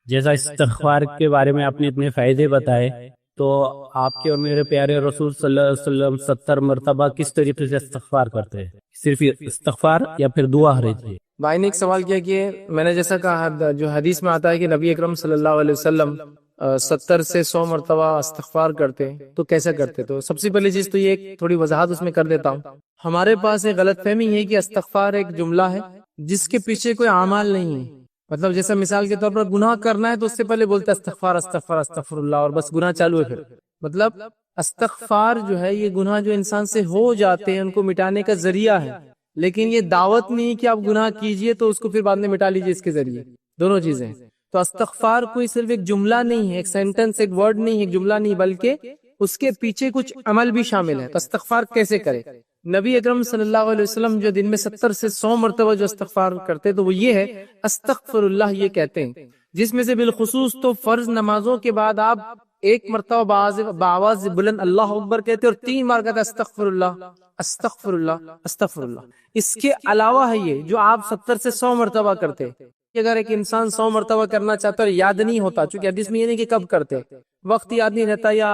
جیسا استغفار کے بارے میں آپ نے اتنے فائدے بتائے، تو آپ کے اور میرے پیارے رسول صلی اللہ علیہ وسلم 70 مرتبہ کس طریقے سے استغفار کرتے ہیں؟ صرف استغفار یا پھر دعا رہتی ہے؟ بھائی نے ایک سوال کیا کہ میں نے جیسا کہا جو حدیث میں آتا ہے کہ نبی اکرم صلی اللہ علیہ وسلم 70 سے 100 مرتبہ استغفار کرتے، تو کیسا کرتے؟ تو سب سے پہلی چیز تو یہ ایک تھوڑی وضاحت اس میں کر دیتا ہوں. ہمارے پاس ایک غلط فہمی ہے کہ استغفار ایک جملہ ہے جس کے پیچھے کوئی اعمال نہیں ہے. مطلب جیسا مثال کے طور پر گناہ کرنا ہے تو اس سے پہلے بولتے استغفار استغفار استغفر اللہ، اور بس گناہ چالو ہے. پھر مطلب استغفار جو ہے یہ گناہ جو انسان سے ہو جاتے ہیں ان کو مٹانے کا ذریعہ ہے، لیکن یہ دعوت نہیں کہ آپ گناہ کیجئے تو اس کو پھر بعد میں مٹا لیجئے اس کے ذریعے. دونوں چیزیں. تو استغفار کوئی صرف ایک جملہ نہیں ہے، ایک سینٹنس، ایک ورڈ نہیں ہے، ایک جملہ نہیں، بلکہ اس کے پیچھے کچھ عمل بھی شامل ہے. تو استغفار کیسے کرے؟ نبی اکرم صلی اللہ علیہ وسلم جو دن میں 70 سے 100 مرتبہ جو استغفار کرتے تو وہ یہ ہے استغفر اللہ، یہ کہتے ہیں، جس میں سے بالخصوص تو فرض نمازوں کے بعد آپ ایک مرتبہ بآواز بلند اللہ اکبر کہتے اور 3 بار کہتے استغفر اللہ استغفر اللہ استغفر اللہ. اس کے علاوہ ہے یہ جو آپ 70 سے 100 مرتبہ کرتے. اگر ایک انسان 100 مرتبہ کرنا چاہتا اور یاد نہیں ہوتا، چونکہ حدیث میں یہ نہیں کہ کب کرتے، وقت یاد نہیں رہتا یا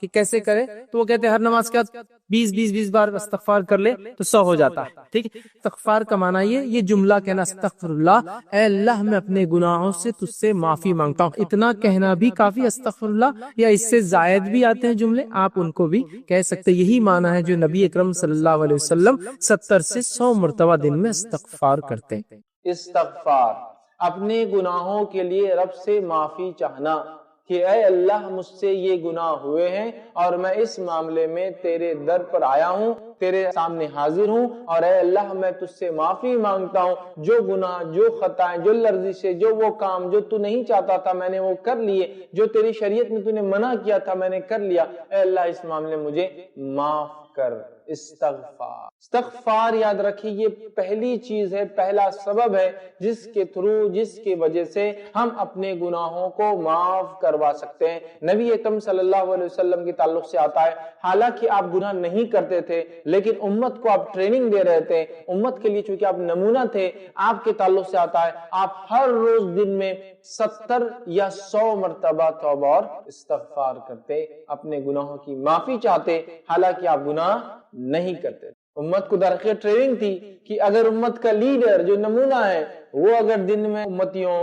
کہ کیسے کرے، تو وہ کہتے ہیں ہر نماز کے بعد 20 بار استغفار کر لے تو 100 ہو جاتا ہے. ٹھیک ہے. استغفار کا معنی یہ جملہ کہنا استغفر اللہ، اے اللہ میں اپنے گناہوں سے تجھ سے معافی مانگتا ہوں، اتنا کہنا بھی کافی. استغفر اللہ یا اس سے زائد بھی آتے ہیں جملے، آپ ان کو بھی کہہ سکتے. یہی معنی ہے جو نبی اکرم صلی اللہ علیہ وسلم 70 سے 100 مرتبہ دن میں استغفار کرتے ہیں. استغفار اپنے گناہوں کے لیے رب سے معافی چاہنا کہ اے اللہ مجھ سے یہ گناہ ہوئے ہیں اور میں اس معاملے میں تیرے در پر آیا ہوں، تیرے سامنے حاضر ہوں، اور اے اللہ میں تجھ سے معافی مانگتا ہوں جو گناہ، جو خطائیں، جو لرزشیں، جو وہ کام جو تو نہیں چاہتا تھا میں نے وہ کر لیے، جو تیری شریعت میں تو نے منع کیا تھا میں نے کر لیا، اے اللہ اس معاملے مجھے معاف کر. استغفار یاد رکھیے یہ پہلی چیز ہے، پہلا سبب ہے جس کے تھرو، جس کی وجہ سے ہم اپنے گناہوں کو معاف کروا سکتے ہیں. نبی اکرم صلی اللہ علیہ وسلم کے تعلق سے آتا ہے حالانکہ آپ گناہ نہیں کرتے تھے لیکن امت کو آپ ٹریننگ دے رہے تھے، امت کے لیے چونکہ آپ نمونہ تھے، آپ کے تعلق سے آتا ہے آپ ہر روز دن میں 70 یا 100 مرتبہ توبہ اور استغفار کرتے، اپنے گناہوں کی معافی چاہتے حالانکہ آپ گناہ نہیں کرتے. امت کو درخیر ٹریننگ تھی کہ اگر امت کا لیڈر جو نمونہ ہے وہ اگر دن میں امتیوں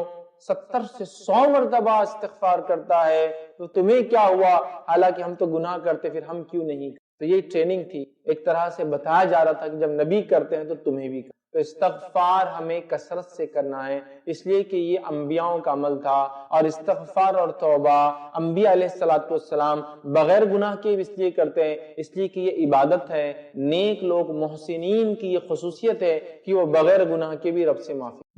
70 سے 100 مرتبہ استغفار کرتا ہے تو تمہیں کیا ہوا، حالانکہ ہم تو گناہ کرتے، پھر ہم کیوں نہیں کرتے. تو یہ ٹریننگ تھی، ایک طرح سے بتایا جا رہا تھا کہ جب نبی کرتے ہیں تو تمہیں بھی کرتے. تو استغفار ہمیں کثرت سے کرنا ہے، اس لیے کہ یہ انبیاءوں کا عمل تھا، اور استغفار اور توبہ انبیاء علیہ السلام بغیر گناہ کے اس لیے کرتے ہیں، اس لیے کہ یہ عبادت ہے. نیک لوگ محسنین کی یہ خصوصیت ہے کہ وہ بغیر گناہ کے بھی رب سے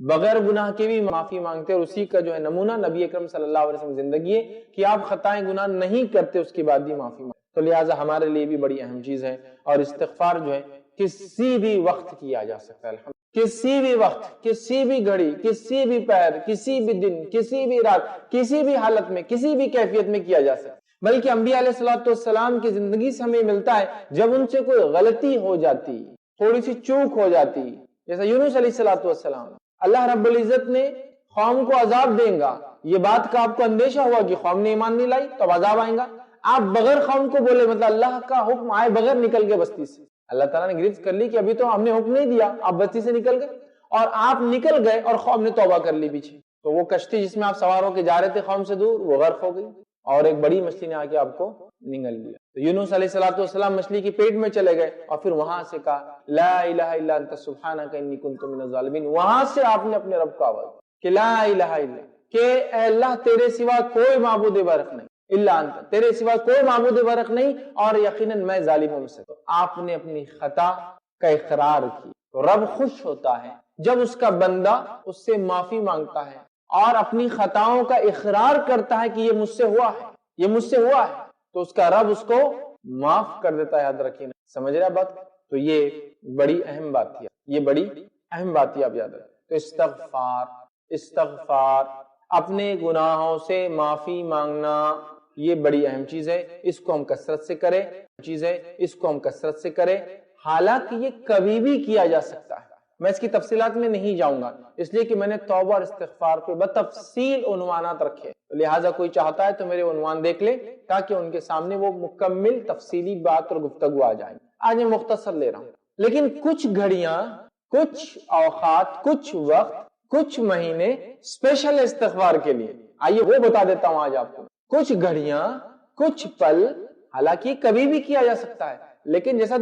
بغیر گناہ کے بھی معافی مانگتے، اور اسی کا جو ہے نمونہ نبی اکرم صلی اللہ علیہ وسلم زندگی ہے کہ آپ خطائیں گناہ نہیں کرتے اس کے بعد بھی معافی مانگتے. تو لہٰذا ہمارے لیے بھی بڑی اہم چیز ہے، اور استغفار جو ہے کسی بھی وقت کیا جا سکتا ہے. کسی بھی وقت، کسی بھی گھڑی، کسی بھی پیر، کسی بھی دن، کسی بھی رات، کسی بھی حالت میں، کسی بھی کیفیت میں کیا جا سکتا ہے. بلکہ انبیاء علیہ السلام کی زندگی سے ہمیں ملتا ہے جب ان سے کوئی غلطی ہو جاتی، تھوڑی سی چوک ہو جاتی، جیسا یونس علیہ السلام، اللہ رب العزت نے قوم کو عذاب دیں گا، یہ بات کا آپ کو اندیشہ ہوا کہ قوم نے ایمان نہیں لائی تو عذاب آئیں گا، آپ بغیر قوم کو بولے، مطلب اللہ کا حکم آئے بغیر نکل گئے بستی سے، اللہ تعالیٰ نے گرفت کر لی کہ ابھی تو ہم نے حکم نہیں دیا، آپ بستی سے نکل گئے، اور آپ نکل گئے اور قوم نے توبہ کر لی پیچھے، تو وہ کشتی جس میں آپ سوار ہو کے جا رہے تھے قوم سے دور وہ غرق ہو گئی، اور ایک بڑی مچھلی نے آ کے آپ کو نگل لیا. تو یونس علیہ السلام مچھلی کے پیٹ میں چلے گئے اور پھر وہاں سے کہا لا الہ الا انت سبحانک انی کنت من الظالمین. وہاں سے آپ نے اپنے رب کو آواز کہ لا الہ الا، کہ اے اللہ تیرے سوا کوئی معبود برحق نہیں، الا انت، تیرے سوا کوئی معبود برحق نہیں، اور یقیناً میں ظالموں میں سے. تو آپ نے اپنی خطا کا اقرار کی. تو رب خوش ہوتا ہے جب اس کا بندہ اس سے معافی مانگتا ہے اور اپنی خطاؤں کا اقرار کرتا ہے کہ یہ مجھ سے ہوا ہے، یہ مجھ سے ہوا ہے، تو اس کا رب اس کو معاف کر دیتا ہے. یاد رکھیے، سمجھ رہے بات؟ تو یہ بڑی اہم بات تھی، یہ بڑی اہم بات تھی، آپ یاد رکھیں. تو استغفار اپنے گناہوں سے معافی مانگنا یہ بڑی اہم چیز ہے، اس کو ہم کثرت سے کریں، حالانکہ یہ کبھی بھی کیا جا سکتا ہے. میں اس کی تفصیلات میں نہیں جاؤں گا، اس لیے کہ میں نے توبہ اور استغفار پہ بتفصیل عنوانات رکھے، لہٰذا کوئی چاہتا ہے تو میرے عنوان دیکھ لے تاکہ ان کے سامنے وہ مکمل تفصیلی بات اور گفتگو آ جائے۔ آج میں مختصر لے رہا ہوں، لیکن کچھ گھڑیاں، کچھ اوقات، کچھ وقت، کچھ مہینے اسپیشل استغفار کے لیے، آئیے وہ بتا دیتا ہوں آج آپ کو۔ کچھ گھڑیاں، کچھ پل، حالانکہ کبھی بھی کیا جا سکتا ہے، لیکن جیسا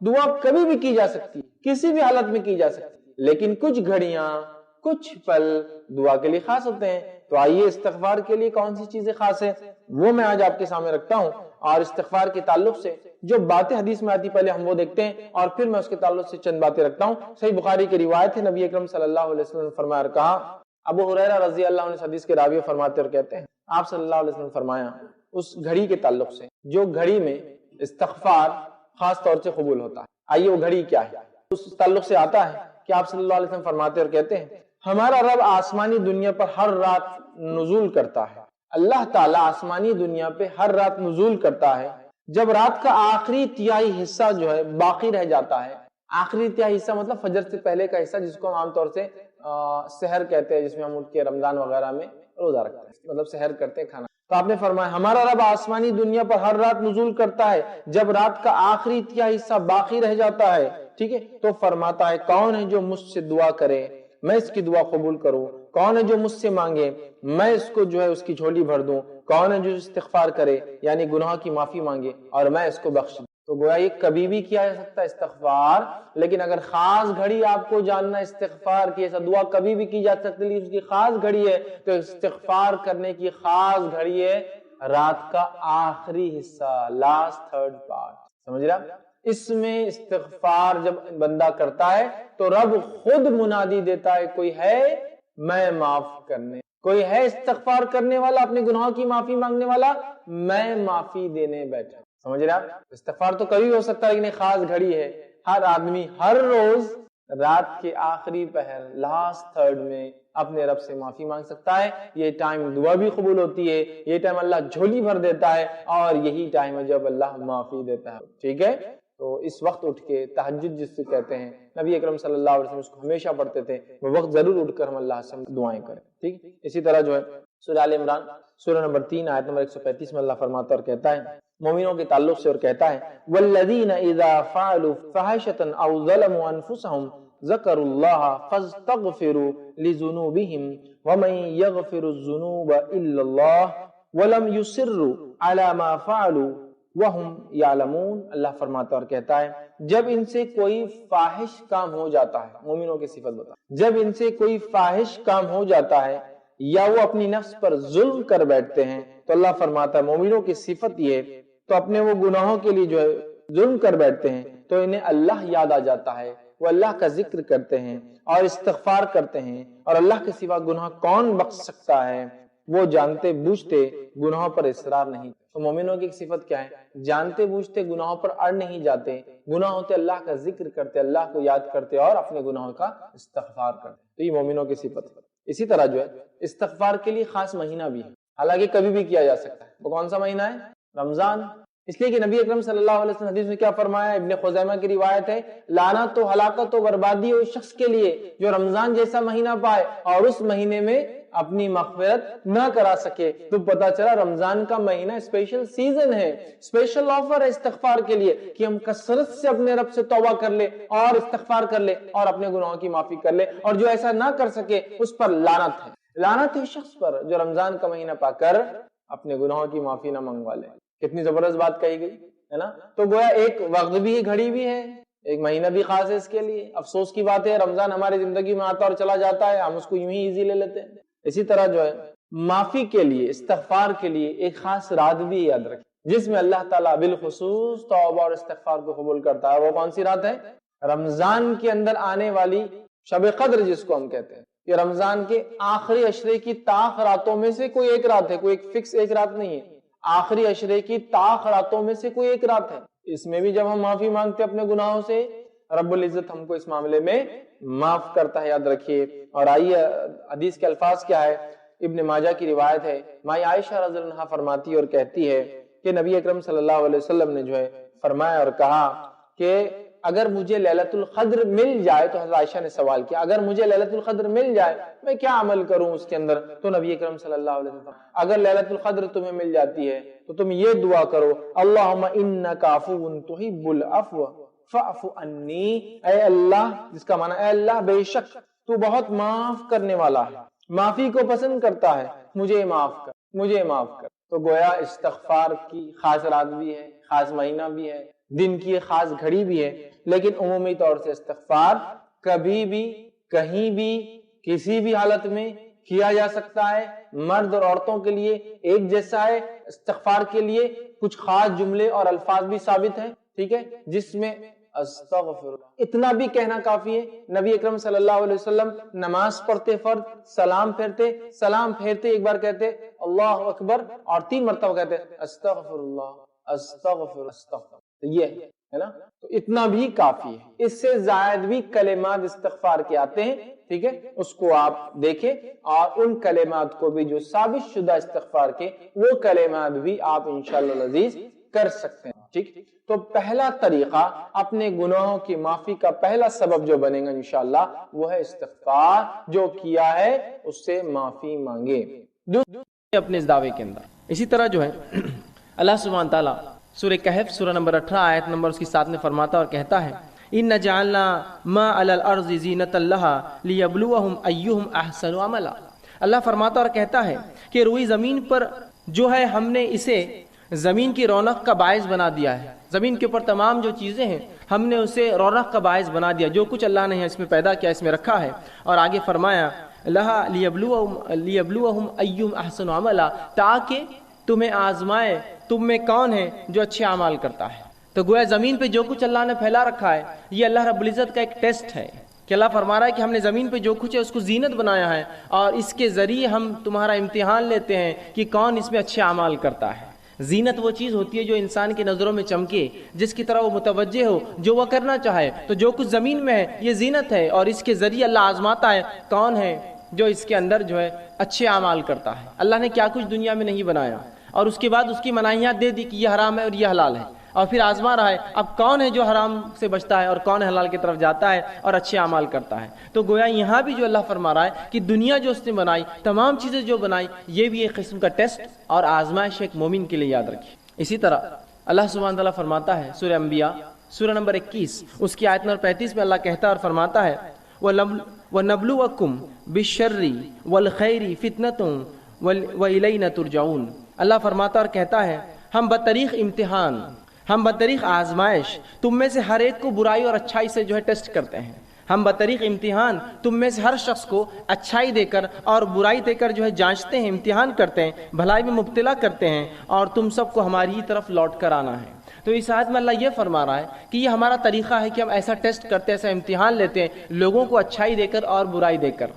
دعا کبھی بھی کی جا سکتی ہے، کسی بھی حالت میں کی جا سکتی ہے، لیکن کچھ گھڑیاں، کچھ پل دعا کے لیے خاص ہوتے ہیں۔ تو آئیے استغفار کے لیے کون سی چیزیں خاص ہیں وہ میں آج آپ کے سامنے رکھتا ہوں، اور استغفار کے تعلق سے جو باتیں حدیث میں آتی پہلے ہم وہ دیکھتے ہیں، اور پھر میں اس کے تعلق سے چند باتیں رکھتا ہوں۔ صحیح بخاری کی روایت ہے، نبی اکرم صلی اللہ علیہ وسلم نے فرمایا اور کہا، ابو ہریرہ رضی اللہ عنہ اس حدیث کے راوی فرماتے اور کہتے ہیں، آپ صلی اللہ علیہ وسلم نے فرمایا اس گھڑی کے تعلق سے جو گھڑی میں استغفار خاص طور سے قبول ہوتا ہے۔ آئیے وہ گھڑی کیا ہے، اس تعلق سے آتا ہے کہ آپ صلی اللہ علیہ وسلم فرماتے اور کہتے ہیں، ہمارا رب آسمانی دنیا پر ہر رات نزول کرتا ہے، اللہ تعالیٰ آسمانی دنیا پہ ہر رات نزول کرتا ہے، جب رات کا آخری تہائی حصہ جو ہے باقی رہ جاتا ہے۔ آخری تہائی حصہ مطلب فجر سے پہلے کا حصہ، جس کو ہم عام طور سے سحر کہتے ہیں، جس میں ہم اٹھ کے رمضان وغیرہ میں روزہ رکھتے ہیں، مطلب سحر کرتے ہیں کھانا۔ تو آپ نے فرمایا ہمارا رب آسمانی دنیا پر ہر رات نزول کرتا ہے جب رات کا آخری تہائی حصہ باقی رہ جاتا ہے، ٹھیک ہے، تو فرماتا ہے کون ہے جو مجھ سے دعا کرے میں اس کی دعا قبول کروں، کون ہے جو مجھ سے مانگے میں اس کو جو ہے اس کی جھولی بھر دوں، کون ہے جو استغفار کرے یعنی گناہ کی معافی مانگے اور میں اس کو بخش دوں۔ تو گویا یہ کبھی بھی کیا جا سکتا ہے استغفار، لیکن اگر خاص گھڑی آپ کو جاننا استغفار کی، ایسا دعا کبھی بھی کی جا سکتی ہے اس کی خاص گھڑی ہے، تو استغفار کرنے کی خاص گھڑی ہے رات کا آخری حصہ، لاسٹ تھرڈ پارٹ، سمجھ رہا؟ اس میں استغفار جب بندہ کرتا ہے تو رب خود منادی دیتا ہے، کوئی ہے میں معاف کرنے، کوئی ہے استغفار کرنے والا، اپنے گناہوں کی معافی مانگنے والا، میں معافی دینے بیٹھا۔ سمجھ رہے آپ؟ استغفار تو کبھی ہو سکتا ہے، لیکن ایک خاص گھڑی ہے، ہر آدمی ہر روز رات کے آخری پہر، لاسٹ تھرڈ میں اپنے رب سے معافی مانگ سکتا ہے۔ یہ ٹائم دعا بھی قبول ہوتی ہے، یہ ٹائم اللہ جھولی بھر دیتا ہے، اور یہی ٹائم ہے جب اللہ معافی دیتا ہے، ٹھیک ہے؟ تو اس وقت اٹھ کے تہجد جس سے کہتے ہیں، نبی اکرم صلی اللہ علیہ وسلم اس کو ہمیشہ پڑھتے تھے، وہ وقت ضرور اٹھ کر ہم اللہ سے دعائیں کریں، ٹھیک؟ اسی طرح جو ہے سورہ آل عمران سورہ نمبر 3 آیت نمبر 135 میں اللہ فرماتا اور کہتا ہے مومنوں کے تعلق سے، اور کہتا ہے والذین اذا فعلوا فاحشۃ او ظلموا انفسهم ذکروا اللہ فاستغفروا لذنوبهم ومن یغفر الذنوب الا اللہ ولم یصروا علی ما فعلوا وہم یعلمون۔ اللہ فرماتا اور کہتا ہے جب ان سے کوئی فاحش کام ہو جاتا ہے، مومنوں کی صفت بتا، جب ان سے کوئی فاحش کام ہو جاتا ہے یا وہ اپنی نفس پر ظلم کر بیٹھتے ہیں، تو اللہ فرماتا ہے مومنوں کی صفت یہ، تو اپنے وہ گناہوں کے لیے جو ہے ظلم کر بیٹھتے ہیں تو انہیں اللہ یاد آ جاتا ہے، وہ اللہ کا ذکر کرتے ہیں اور استغفار کرتے ہیں، اور اللہ کے سوا گناہ کون بخش سکتا ہے، وہ جانتے بوجھتے گناہوں پر اصرار نہیں۔ تو مومنوں کی ایک صفت کیا ہے؟ جانتے بوجھتے گناہوں پر اڑ نہیں جاتے، گناہ ہوتے اللہ کا ذکر کرتے، اللہ کو یاد کرتے اور اپنے گناہوں کا استغفار کرتے۔ تو یہ مومنوں کی صفت ہے۔ اسی طرح جو ہے استغفار کے لیے خاص مہینہ بھی ہے، حالانکہ کبھی بھی کیا جا سکتا ہے۔ وہ کون سا مہینہ ہے؟ رمضان۔ اس لیے کہ نبی اکرم صلی اللہ علیہ وسلم حدیث میں کیا فرمایا؟ ابن خزیمہ کی روایت ہے، لعنت و ہلاکت و بربادی ہو اس شخص کے لیے جو رمضان جیسا مہینہ پائے اور اس مہینے میں اپنی مغفرت نہ کرا سکے۔ تو پتا چلا رمضان کا مہینہ اسپیشل سیزن ہے، اسپیشل آفر ہے استغفار کے لیے کہ ہم کثرت سے اپنے رب سے توبہ کر لے اور استغفار کر لے اور اپنے گناہوں کی معافی کر لے، اور جو ایسا نہ کر سکے اس پر لعنت ہے، لعنت ہے شخص پر جو رمضان کا مہینہ پا کر اپنے گناہوں کی معافی نہ منگوا لے۔ کتنی زبردست بات کہی گئی ہے نا؟ تو گویا ایک وقت بھی ہے، گھڑی بھی ہے، ایک مہینہ بھی خاص ہے اس کے لیے۔ افسوس کی بات ہے رمضان ہماری زندگی میں آتا اور چلا جاتا ہے، ہم اس کو یوں ہی ایزی لے لیتے ہیں۔ اسی طرح جو ہے معافی کے لیے، استغفار کے لیے ایک خاص رات بھی یاد رکھیں جس میں اللہ تعالیٰ بالخصوص توبہ اور استغفار کو قبول کرتا ہے۔ وہ کون سی رات ہے؟ رمضان کے اندر آنے والی شب قدر جس کو ہم کہتے ہیں۔ یہ رمضان کے آخری عشرے کی طاق راتوں میں سے کوئی ایک رات ہے، کوئی ایک فکس ایک رات نہیں ہے، آخری عشرے کی طاق راتوں میں سے کوئی ایک رات ہے۔ اس میں بھی جب ہم معافی مانگتے اپنے گناہوں سے، رب العزت ہم کو اس معاملے میں معاف کرتا ہے، یاد رکھیے۔ اور آئیے حدیث کے الفاظ کیا ہے؟ ابن ماجہ کی روایت ہے، مائی عائشہ رضی اللہ عنہا فرماتی اور کہتی ہے کہ نبی اکرم صلی اللہ علیہ وسلم نے جو ہے فرمایا اور کہا کہ اگر مجھے لیلۃ القدر مل جائے، تو حضرت عائشہ نے سوال کیا اگر مجھے لیلۃ القدر مل جائے میں کیا عمل کروں اس کے اندر؟ تو نبی اکرم صلی اللہ علیہ وسلم اگر لیلۃ القدر تمہیں مل جاتی ہے تو تم یہ دعا کرو، اللہم انک عفو تحب العفو فاعف عنی، اے اللہ، جس کا معنی اے اللہ بے شک تو بہت معاف کرنے والا ہے، معافی کو پسند کرتا ہے، مجھے معاف کر، مجھے معاف کر۔ تو گویا استغفار کی خاص رات بھی ہے، خاص مہینہ بھی ہے، دن کی خاص گھڑی بھی ہے، لیکن عمومی طور سے استغفار کبھی بھی کہیں بھی کسی بھی حالت میں کیا جا سکتا ہے۔ مرد اور عورتوں کے لیے ایک جیسا ہے۔ استغفار کے لیے کچھ خاص جملے اور الفاظ بھی ثابت ہیں، ٹھیک ہے، جس میں استغفر اتنا بھی کہنا کافی ہے۔ نبی اکرم صلی اللہ علیہ وسلم نماز پڑھتے فرض، سلام پھیرتے ایک بار کہتے اللہ اکبر اور 3 مرتبہ کہتے استغفر اللہ استغفر استغفر، یہ ہے نا، تو اتنا بھی کافی ہے۔ اس سے زائد بھی کلمات استغفار کے آتے ہیں، ٹھیک ہے، اس کو آپ دیکھیں، اور ان کلمات کو بھی جو ثابت شدہ استغفار کے، وہ کلمات بھی آپ انشاءاللہ العزیز کر سکتے ہیں، ٹھیک۔ تو پہلا طریقہ اپنے گناہوں کی معافی کا پہلا سبب جو بنے گا انشاءاللہ وہ ہے استغفار، جو کیا ہے اس سے معافی مانگے اپنے اس دعوے کے اندر۔ اسی طرح جو ہے اللہ سبحانہ تعالیٰ سورہ کہف سورہ نمبر 18 آیت نمبر اس کی 7 میں فرماتا اور کہتا ہے اِنَّ جَعَلْنَا مَا عَلَى الْأَرْضِ زِينَةً لَهَا لِيَبْلُوَهُمْ أَيُّهُمْ أَحْسَنُ عَمَلًا۔ اللہ فرماتا اور کہتا ہے کہ روئی زمین پر جو ہے ہم نے اسے زمین کی رونق کا باعث بنا دیا ہے، زمین کے اوپر تمام جو چیزیں ہیں ہم نے اسے رونق کا باعث بنا دیا، جو کچھ اللہ نے اس میں پیدا کیا، اس میں رکھا ہے۔ اور آگے فرمایا لَهَا لِيَبْلُوَهُمْ أَيُّهُمْ أَحْسَنُ عَمَلًا، تاکہ تمہیں آزمائے تم میں کون ہے جو اچھے اعمال کرتا ہے۔ تو گویا زمین پہ جو کچھ اللہ نے پھیلا رکھا ہے یہ اللہ رب العزت کا ایک ٹیسٹ ہے کہ اللہ فرما رہا ہے کہ ہم نے زمین پہ جو کچھ ہے اس کو زینت بنایا ہے، اور اس کے ذریعے ہم تمہارا امتحان لیتے ہیں کہ کون اس میں اچھے اعمال کرتا ہے۔ زینت وہ چیز ہوتی ہے جو انسان کی نظروں میں چمکے، جس کی طرح وہ متوجہ ہو، جو وہ کرنا چاہے۔ تو جو کچھ زمین میں ہے یہ زینت ہے، اور اس کے ذریعے اللہ آزماتا ہے کون ہے جو اس کے اندر جو ہے اچھے اعمال کرتا ہے۔ اللہ نے کیا کچھ دنیا میں نہیں بنایا، اور اس کے بعد اس کی مناہیات دے دی کہ یہ حرام ہے اور یہ حلال ہے، اور پھر آزما رہا ہے اب کون ہے جو حرام سے بچتا ہے اور کون حلال کی طرف جاتا ہے اور اچھے اعمال کرتا ہے۔ تو گویا یہاں بھی جو اللہ فرما رہا ہے کہ دنیا جو اس نے بنائی، تمام چیزیں جو بنائی، یہ بھی ایک قسم کا ٹیسٹ اور آزمائش ایک مومن کے لیے یاد رکھیے۔ اسی طرح اللہ سبحانہ تعالیٰ فرماتا ہے سورہ انبیاء سورہ نمبر 21 اس کی آیت نمبر 35 میں اللہ کہتا ہے اور فرماتا ہے وَنَبْلُوَكُمْ بِالشَّرِّ وَالْخَيْرِ فِتْنَةٌ وَإِلَيْنَا تُرْجَعُونَ۔ اللہ فرماتا اور کہتا ہے ہم بطریق امتحان، ہم بطریق آزمائش تم میں سے ہر ایک کو برائی اور اچھائی سے جو ہے ٹیسٹ کرتے ہیں۔ ہم بطریق امتحان تم میں سے ہر شخص کو اچھائی دے کر اور برائی دے کر جو ہے جانچتے ہیں، امتحان کرتے ہیں، بھلائی میں مبتلا کرتے ہیں، اور تم سب کو ہماری ہی طرف لوٹ کر آنا ہے۔ تو اس آیت میں اللہ یہ فرما رہا ہے کہ یہ ہمارا طریقہ ہے کہ ہم ایسا ٹیسٹ کرتے ہیں، ایسا امتحان لیتے ہیں لوگوں کو اچھائی دے کر اور برائی دے کر،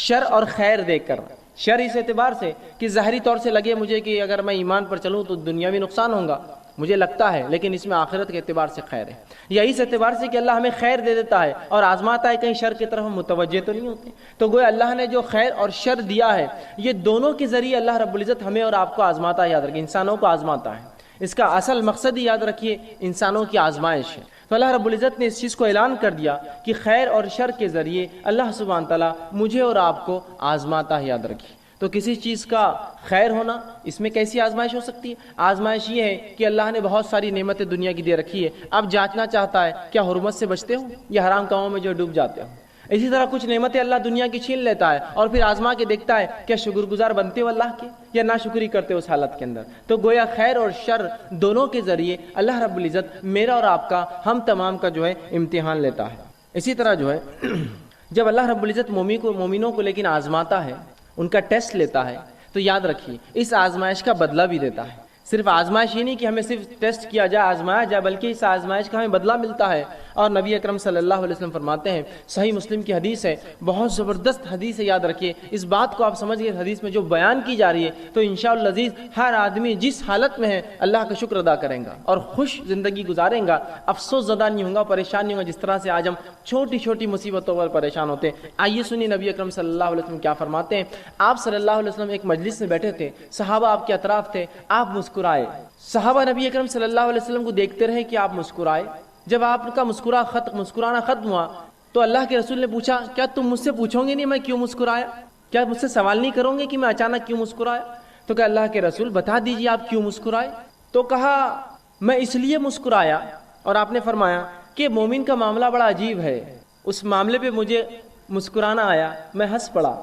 شر اور خیر دے کر۔ شر اس اعتبار سے کہ ظاہری طور سے لگے مجھے کہ اگر میں ایمان پر چلوں تو دنیاوی نقصان ہوگا، مجھے لگتا ہے، لیکن اس میں آخرت کے اعتبار سے خیر ہے، یا اس اعتبار سے کہ اللہ ہمیں خیر دے دیتا ہے اور آزماتا ہے، کہیں شر کی طرف ہم متوجہ تو نہیں ہوتے۔ تو گویا اللہ نے جو خیر اور شر دیا ہے یہ دونوں کے ذریعے اللہ رب العزت ہمیں اور آپ کو آزماتا ہے، یاد رکھیے انسانوں کو آزماتا ہے۔ اس کا اصل مقصد ہی یاد رکھیے انسانوں کی آزمائش ہے۔ تو اللہ رب العزت نے اس چیز کو اعلان کر دیا کہ خیر اور شر کے ذریعے اللہ سبحانہ تعالیٰ مجھے اور آپ کو آزماتا ہے، یاد رکھیے۔ تو کسی چیز کا خیر ہونا، اس میں کیسی آزمائش ہو سکتی ہے؟ آزمائش یہ ہے کہ اللہ نے بہت ساری نعمتیں دنیا کی دے رکھی ہے، اب جانچنا چاہتا ہے کیا حرمت سے بچتے ہو یا حرام کاموں میں جو ڈوب جاتے ہو۔ اسی طرح کچھ نعمتیں اللہ دنیا کی چھین لیتا ہے اور پھر آزما کے دیکھتا ہے کیا شکر گزار بنتے ہو اللہ کے یا ناشکری کرتے ہو اس حالت کے اندر۔ تو گویا خیر اور شر دونوں کے ذریعے اللہ رب العزت میرا اور آپ کا، ہم تمام کا جو ہے امتحان لیتا ہے۔ اسی طرح جو ہے جب اللہ رب العزت مومنوں کو لیکن آزماتا ہے، ان کا ٹیسٹ لیتا ہے، تو یاد رکھیے اس آزمائش کا بدلہ بھی دیتا ہے۔ صرف آزمائش ہی نہیں کہ ہمیں صرف ٹیسٹ کیا جائے، آزمایا جائے، بلکہ اس آزمائش کا ہمیں بدلہ ملتا ہے۔ اور نبی اکرم صلی اللہ علیہ وسلم فرماتے ہیں، صحیح مسلم کی حدیث ہے، بہت زبردست حدیث ہے، یاد رکھیے اس بات کو آپ سمجھ گئے، حدیث میں جو بیان کی جا رہی ہے تو انشاءاللہ العزیز ہر آدمی جس حالت میں ہے اللہ کا شکر ادا کریں گا اور خوش زندگی گزاریں گا، افسوس زدہ نہیں ہوگا، پریشان نہیں ہوگا، جس طرح سے آج ہم چھوٹی چھوٹی مصیبتوں پر پریشان ہوتے ہیں۔ آئیے سنیے نبی اکرم صلی اللہ علیہ وسلم کیا فرماتے ہیں۔ آپ صلی اللہ علیہ وسلم ایک مجلس میں بیٹھے تھے، صحابہ آپ کے اطراف تھے، آپ مسکرائے۔ صحابہ نبی اکرم صلی اللہ علیہ وسلم کو دیکھتے رہے کہ آپ مسکرائے، جب آپ کا مسکرانا ختم ہوا تو اللہ کے رسول نے پوچھا کیا تم مجھ سے پوچھو گے نہیں میں کیوں مسکرایا؟ کیا مجھ سے سوال نہیں کرو گے کہ میں اچانک کیوں مسکرایا؟ تو کہ اللہ کے رسول بتا دیجیے آپ کیوں مسکرائے؟ تو کہا میں اس لیے مسکرایا، اور آپ نے فرمایا کہ مومن کا معاملہ بڑا عجیب ہے، اس معاملے پہ مجھے مسکرانا آیا، میں ہنس پڑا۔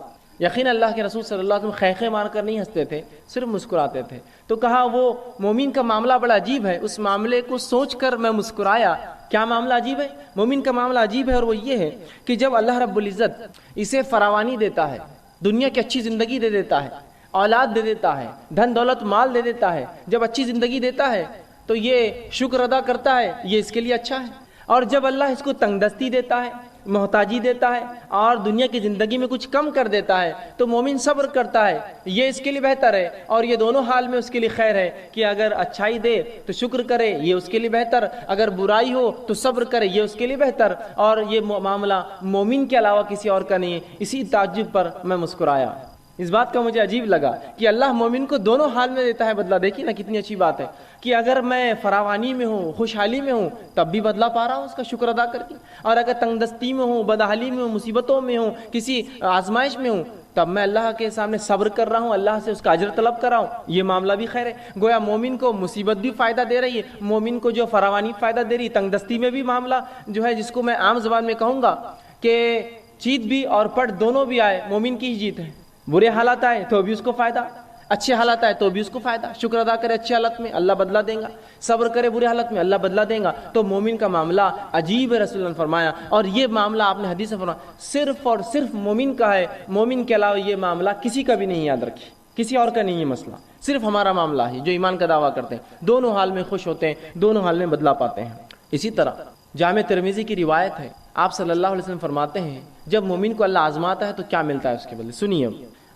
یقین اللہ کے رسول صلی اللہ علیہ وسلم خیخے مار کر نہیں ہنستے تھے، صرف مسکراتے تھے۔ تو کہا وہ مومن کا معاملہ بڑا عجیب ہے، اس معاملے کو سوچ کر میں مسکرایا۔ کیا معاملہ عجیب ہے؟ مومن کا معاملہ عجیب ہے، اور وہ یہ ہے کہ جب اللہ رب العزت اسے فراوانی دیتا ہے، دنیا کی اچھی زندگی دے دیتا ہے، اولاد دے دیتا ہے، دھن دولت مال دے دیتا ہے، جب اچھی زندگی دیتا ہے تو یہ شکر ادا کرتا ہے، یہ اس کے لیے اچھا ہے۔ اور جب اللہ اس کو تنگ دستی دیتا ہے، محتاجی دیتا ہے، اور دنیا کی زندگی میں کچھ کم کر دیتا ہے تو مومن صبر کرتا ہے، یہ اس کے لیے بہتر ہے۔ اور یہ دونوں حال میں اس کے لیے خیر ہے کہ اگر اچھائی دے تو شکر کرے، یہ اس کے لیے بہتر، اگر برائی ہو تو صبر کرے، یہ اس کے لیے بہتر۔ اور یہ معاملہ مومن کے علاوہ کسی اور کا نہیں ہے۔ اسی تعجب پر میں مسکرایا، اس بات کا مجھے عجیب لگا کہ اللہ مومن کو دونوں حال میں دیتا ہے بدلہ۔ دیکھیے نا کتنی اچھی بات ہے کہ اگر میں فراوانی میں ہوں، خوشحالی میں ہوں، تب بھی بدلہ پا رہا ہوں اس کا شکر ادا کر کے، اور اگر تنگ دستی میں ہوں، بدحالی میں ہوں، مصیبتوں میں ہوں، کسی آزمائش میں ہوں، تب میں اللہ کے سامنے صبر کر رہا ہوں، اللہ سے اس کا اجر طلب کر رہا ہوں، یہ معاملہ بھی خیر ہے۔ گویا مومن کو مصیبت بھی فائدہ دے رہی ہے، مومن کو جو فراوانی فائدہ دے رہی ہے، تنگ دستی میں بھی معاملہ جو ہے، جس کو میں عام زبان میں کہوں گا کہ جیت بھی اور پٹ دونوں بھی آئے، مومن کی ہی جیت ہے۔ برے حالات آئے تو بھی اس کو فائدہ، اچھے حالات آئے تو بھی اس کو فائدہ۔ شکر ادا کرے اچھے حالت میں، اللہ بدلہ دے گا، صبر کرے برے حالت میں، اللہ بدلہ دے گا۔ تو مومن کا معاملہ عجیب ہے، رسول اللہ نے فرمایا، اور یہ معاملہ آپ نے حدیث میں فرمایا صرف اور صرف مومن کا ہے، مومن کے علاوہ یہ معاملہ کسی کا بھی نہیں، یاد رکھیے کسی اور کا نہیں یہ مسئلہ، صرف ہمارا معاملہ ہے جو ایمان کا دعویٰ کرتے ہیں، دونوں حال میں خوش ہوتے ہیں، دونوں حال میں بدلہ پاتے ہیں۔ اسی طرح جامع ترمذی کی روایت ہے، آپ صلی اللہ علیہ وسلم فرماتے ہیں جب مومن کو اللہ آزماتا ہے تو کیا ملتا ہے اس کے بدلے۔ سنیے،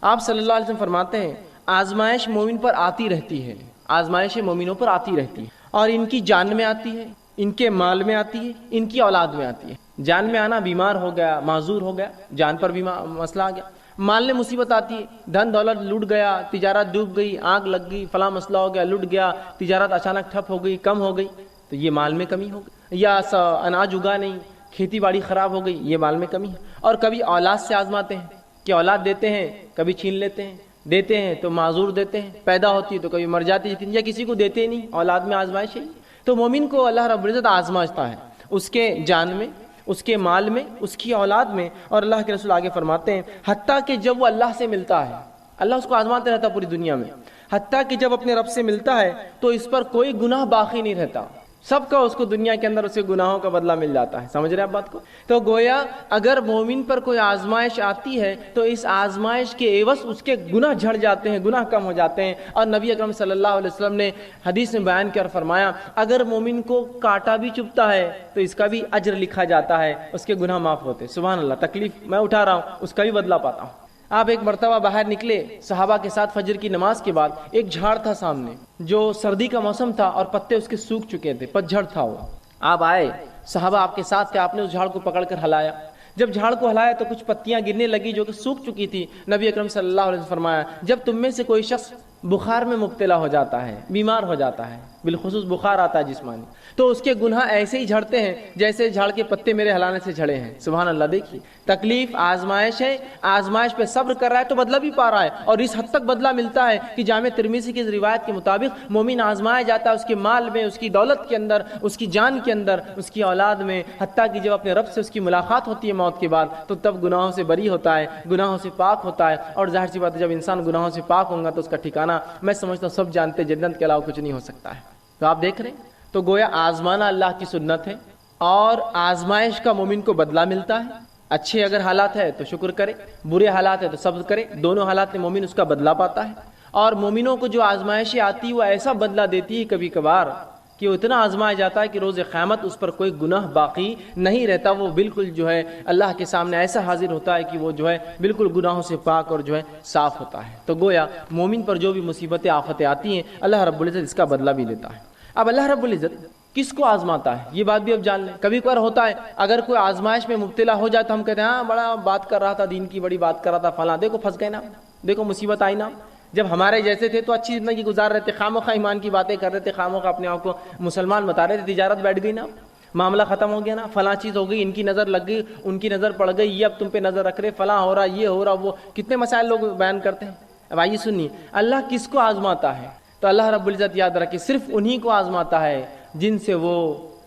آپ صلی اللہ علیہ وسلم فرماتے ہیں آزمائش مومن پر آتی رہتی ہے، آزمائش مومنوں پر آتی رہتی ہے، اور ان کی جان میں آتی ہے، ان کے مال میں آتی ہے، ان کی اولاد میں آتی ہے۔ جان میں آنا، بیمار ہو گیا، معذور ہو گیا، جان پر بھی مسئلہ آ گیا۔ مال میں مصیبت آتی ہے، دھن دولت لوٹ گیا، تجارت ڈوب گئی، آگ لگ گئی، فلاں مسئلہ ہو گیا، لٹ گیا، تجارت اچانک ٹھپ ہو گئی، کم ہو گئی، تو یہ مال میں کمی ہو گئی، یا اناج اگا نہیں، کھیتی باڑی خراب ہو گئی، یہ مال میں کمی ہے۔ اور کبھی اولاد سے آزماتے ہیں کہ اولاد دیتے ہیں، کبھی چھین لیتے ہیں، دیتے ہیں تو معذور دیتے ہیں، پیدا ہوتی ہے تو کبھی مر جاتی ہے، یا کسی کو دیتے نہیں، اولاد میں آزمائش ہے۔ تو مومن کو اللہ رب العزت آزمائشتا ہے، اس کے جان میں، اس کے مال میں، اس کی اولاد میں۔ اور اللہ کے رسول آگے فرماتے ہیں حتیٰ کہ جب وہ اللہ سے ملتا ہے، اللہ اس کو آزماتے رہتا پوری دنیا میں، حتیٰ کہ جب اپنے رب سے ملتا ہے تو اس پر کوئی گناہ باقی نہیں رہتا، سب کا اس کو دنیا کے اندر اسے گناہوں کا بدلہ مل جاتا ہے۔ سمجھ رہے ہیں آپ بات کو؟ تو گویا اگر مومن پر کوئی آزمائش آتی ہے تو اس آزمائش کے عوض اس کے گناہ جھڑ جاتے ہیں، گناہ کم ہو جاتے ہیں۔ اور نبی اکرم صلی اللہ علیہ وسلم نے حدیث میں بیان کیا اور فرمایا اگر مومن کو کانٹا بھی چبھتا ہے تو اس کا بھی اجر لکھا جاتا ہے، اس کے گناہ معاف ہوتے ہیں۔ سبحان اللہ، تکلیف میں اٹھا رہا ہوں اس کا بھی بدلہ پاتا ہوں۔ آپ ایک مرتبہ باہر نکلے صحابہ کے ساتھ فجر کی نماز کے بعد، ایک جھاڑ تھا سامنے، جو سردی کا موسم تھا اور پتے اس کے سوکھ چکے تھے، پتجھڑ تھا وہ۔ آپ آئے، صحابہ آپ کے ساتھ تھے، آپ نے اس جھاڑ کو پکڑ کر ہلایا۔ جب جھاڑ کو ہلایا تو کچھ پتیاں گرنے لگی جو کہ سوکھ چکی تھی۔ نبی اکرم صلی اللہ علیہ وسلم فرمایا جب تم میں سے کوئی شخص بخار میں مبتلا ہو جاتا ہے، بیمار ہو جاتا ہے، بالخصوص بخار آتا ہے جسمانی، تو اس کے گناہ ایسے ہی جھڑتے ہیں جیسے جھاڑ کے پتے میرے ہلانے سے جھڑے ہیں۔ سبحان اللہ، دیکھیے تکلیف آزمائش ہے، آزمائش پہ صبر کر رہا ہے تو بدلہ بھی پا رہا ہے، اور اس حد تک بدلہ ملتا ہے کہ جامع ترمذی کی روایت کے مطابق مومن آزمایا جاتا ہے اس کے مال میں، اس کی دولت کے اندر، اس کی جان کے اندر، اس کی اولاد میں، حتیٰ کہ جب اپنے رب سے اس کی ملاقات ہوتی ہے موت کے بعد تو تب گناہوں سے بری ہوتا ہے، گناہوں سے پاک ہوتا ہے۔ اور ظاہر سی بات ہے جب انسان گناہوں سے پاک ہوگا تو اس کا ٹھکانہ میں سمجھتا ہوں سب جانتے جنت کے علاوہ کچھ نہیں ہو سکتا ہے۔ تو آپ دیکھ رہے ہیں، تو گویا آزمانا اللہ کی سنت ہے، اور آزمائش کا مومن کو بدلہ ملتا ہے۔ اچھے اگر حالات ہے تو شکر کرے، برے حالات ہے تو صبر کرے، دونوں حالات میں مومن اس کا بدلہ پاتا ہے۔ اور مومنوں کو جو آزمائشیں آتی وہ ایسا بدلہ دیتی ہے کبھی کبھار کہ وہ اتنا آزمایا جاتا ہے کہ روز قیامت اس پر کوئی گناہ باقی نہیں رہتا، وہ بالکل جو ہے اللہ کے سامنے ایسا حاضر ہوتا ہے کہ وہ جو ہے بالکل گناہوں سے پاک اور جو ہے صاف ہوتا ہے۔ تو گویا مومن پر جو بھی مصیبتیں آفتیں آتی ہیں اللہ رب العزت اس کا بدلہ بھی لیتا ہے۔ اب اللہ رب العزت کس کو آزماتا ہے یہ بات بھی اب جان لیں۔ کبھی کبھار ہوتا ہے اگر کوئی آزمائش میں مبتلا ہو جائے تو ہم کہتے ہیں ہاں بڑا بات کر رہا تھا، دین کی بڑی بات کر رہا تھا، فلاں دیکھو پھنس گئے نا، دیکھو مصیبت آئی نا۔ جب ہمارے جیسے تھے تو اچھی زندگی گزار رہے تھے، خواہ مخواہ ایمان کی باتیں کر رہے تھے، خواہ مخواہ اپنے آپ کو مسلمان بتا رہے تھے، تجارت بیٹھ گئی نا۔ معاملہ ختم ہو گیا نا، فلاں چیز ہو گئی، ان کی نظر لگ گئی، ان کی نظر پڑ گئی، یہ اب تم پہ نظر رکھ رہے، فلاں ہو رہا، یہ ہو رہا، وہ کتنے مسائل لوگ بیان کرتے ہیں۔ اب آئیے سنیے، اللہ کس کو آزماتا ہے؟ تو اللہ رب العزت یاد رکھے صرف انہی کو آزماتا ہے جن سے وہ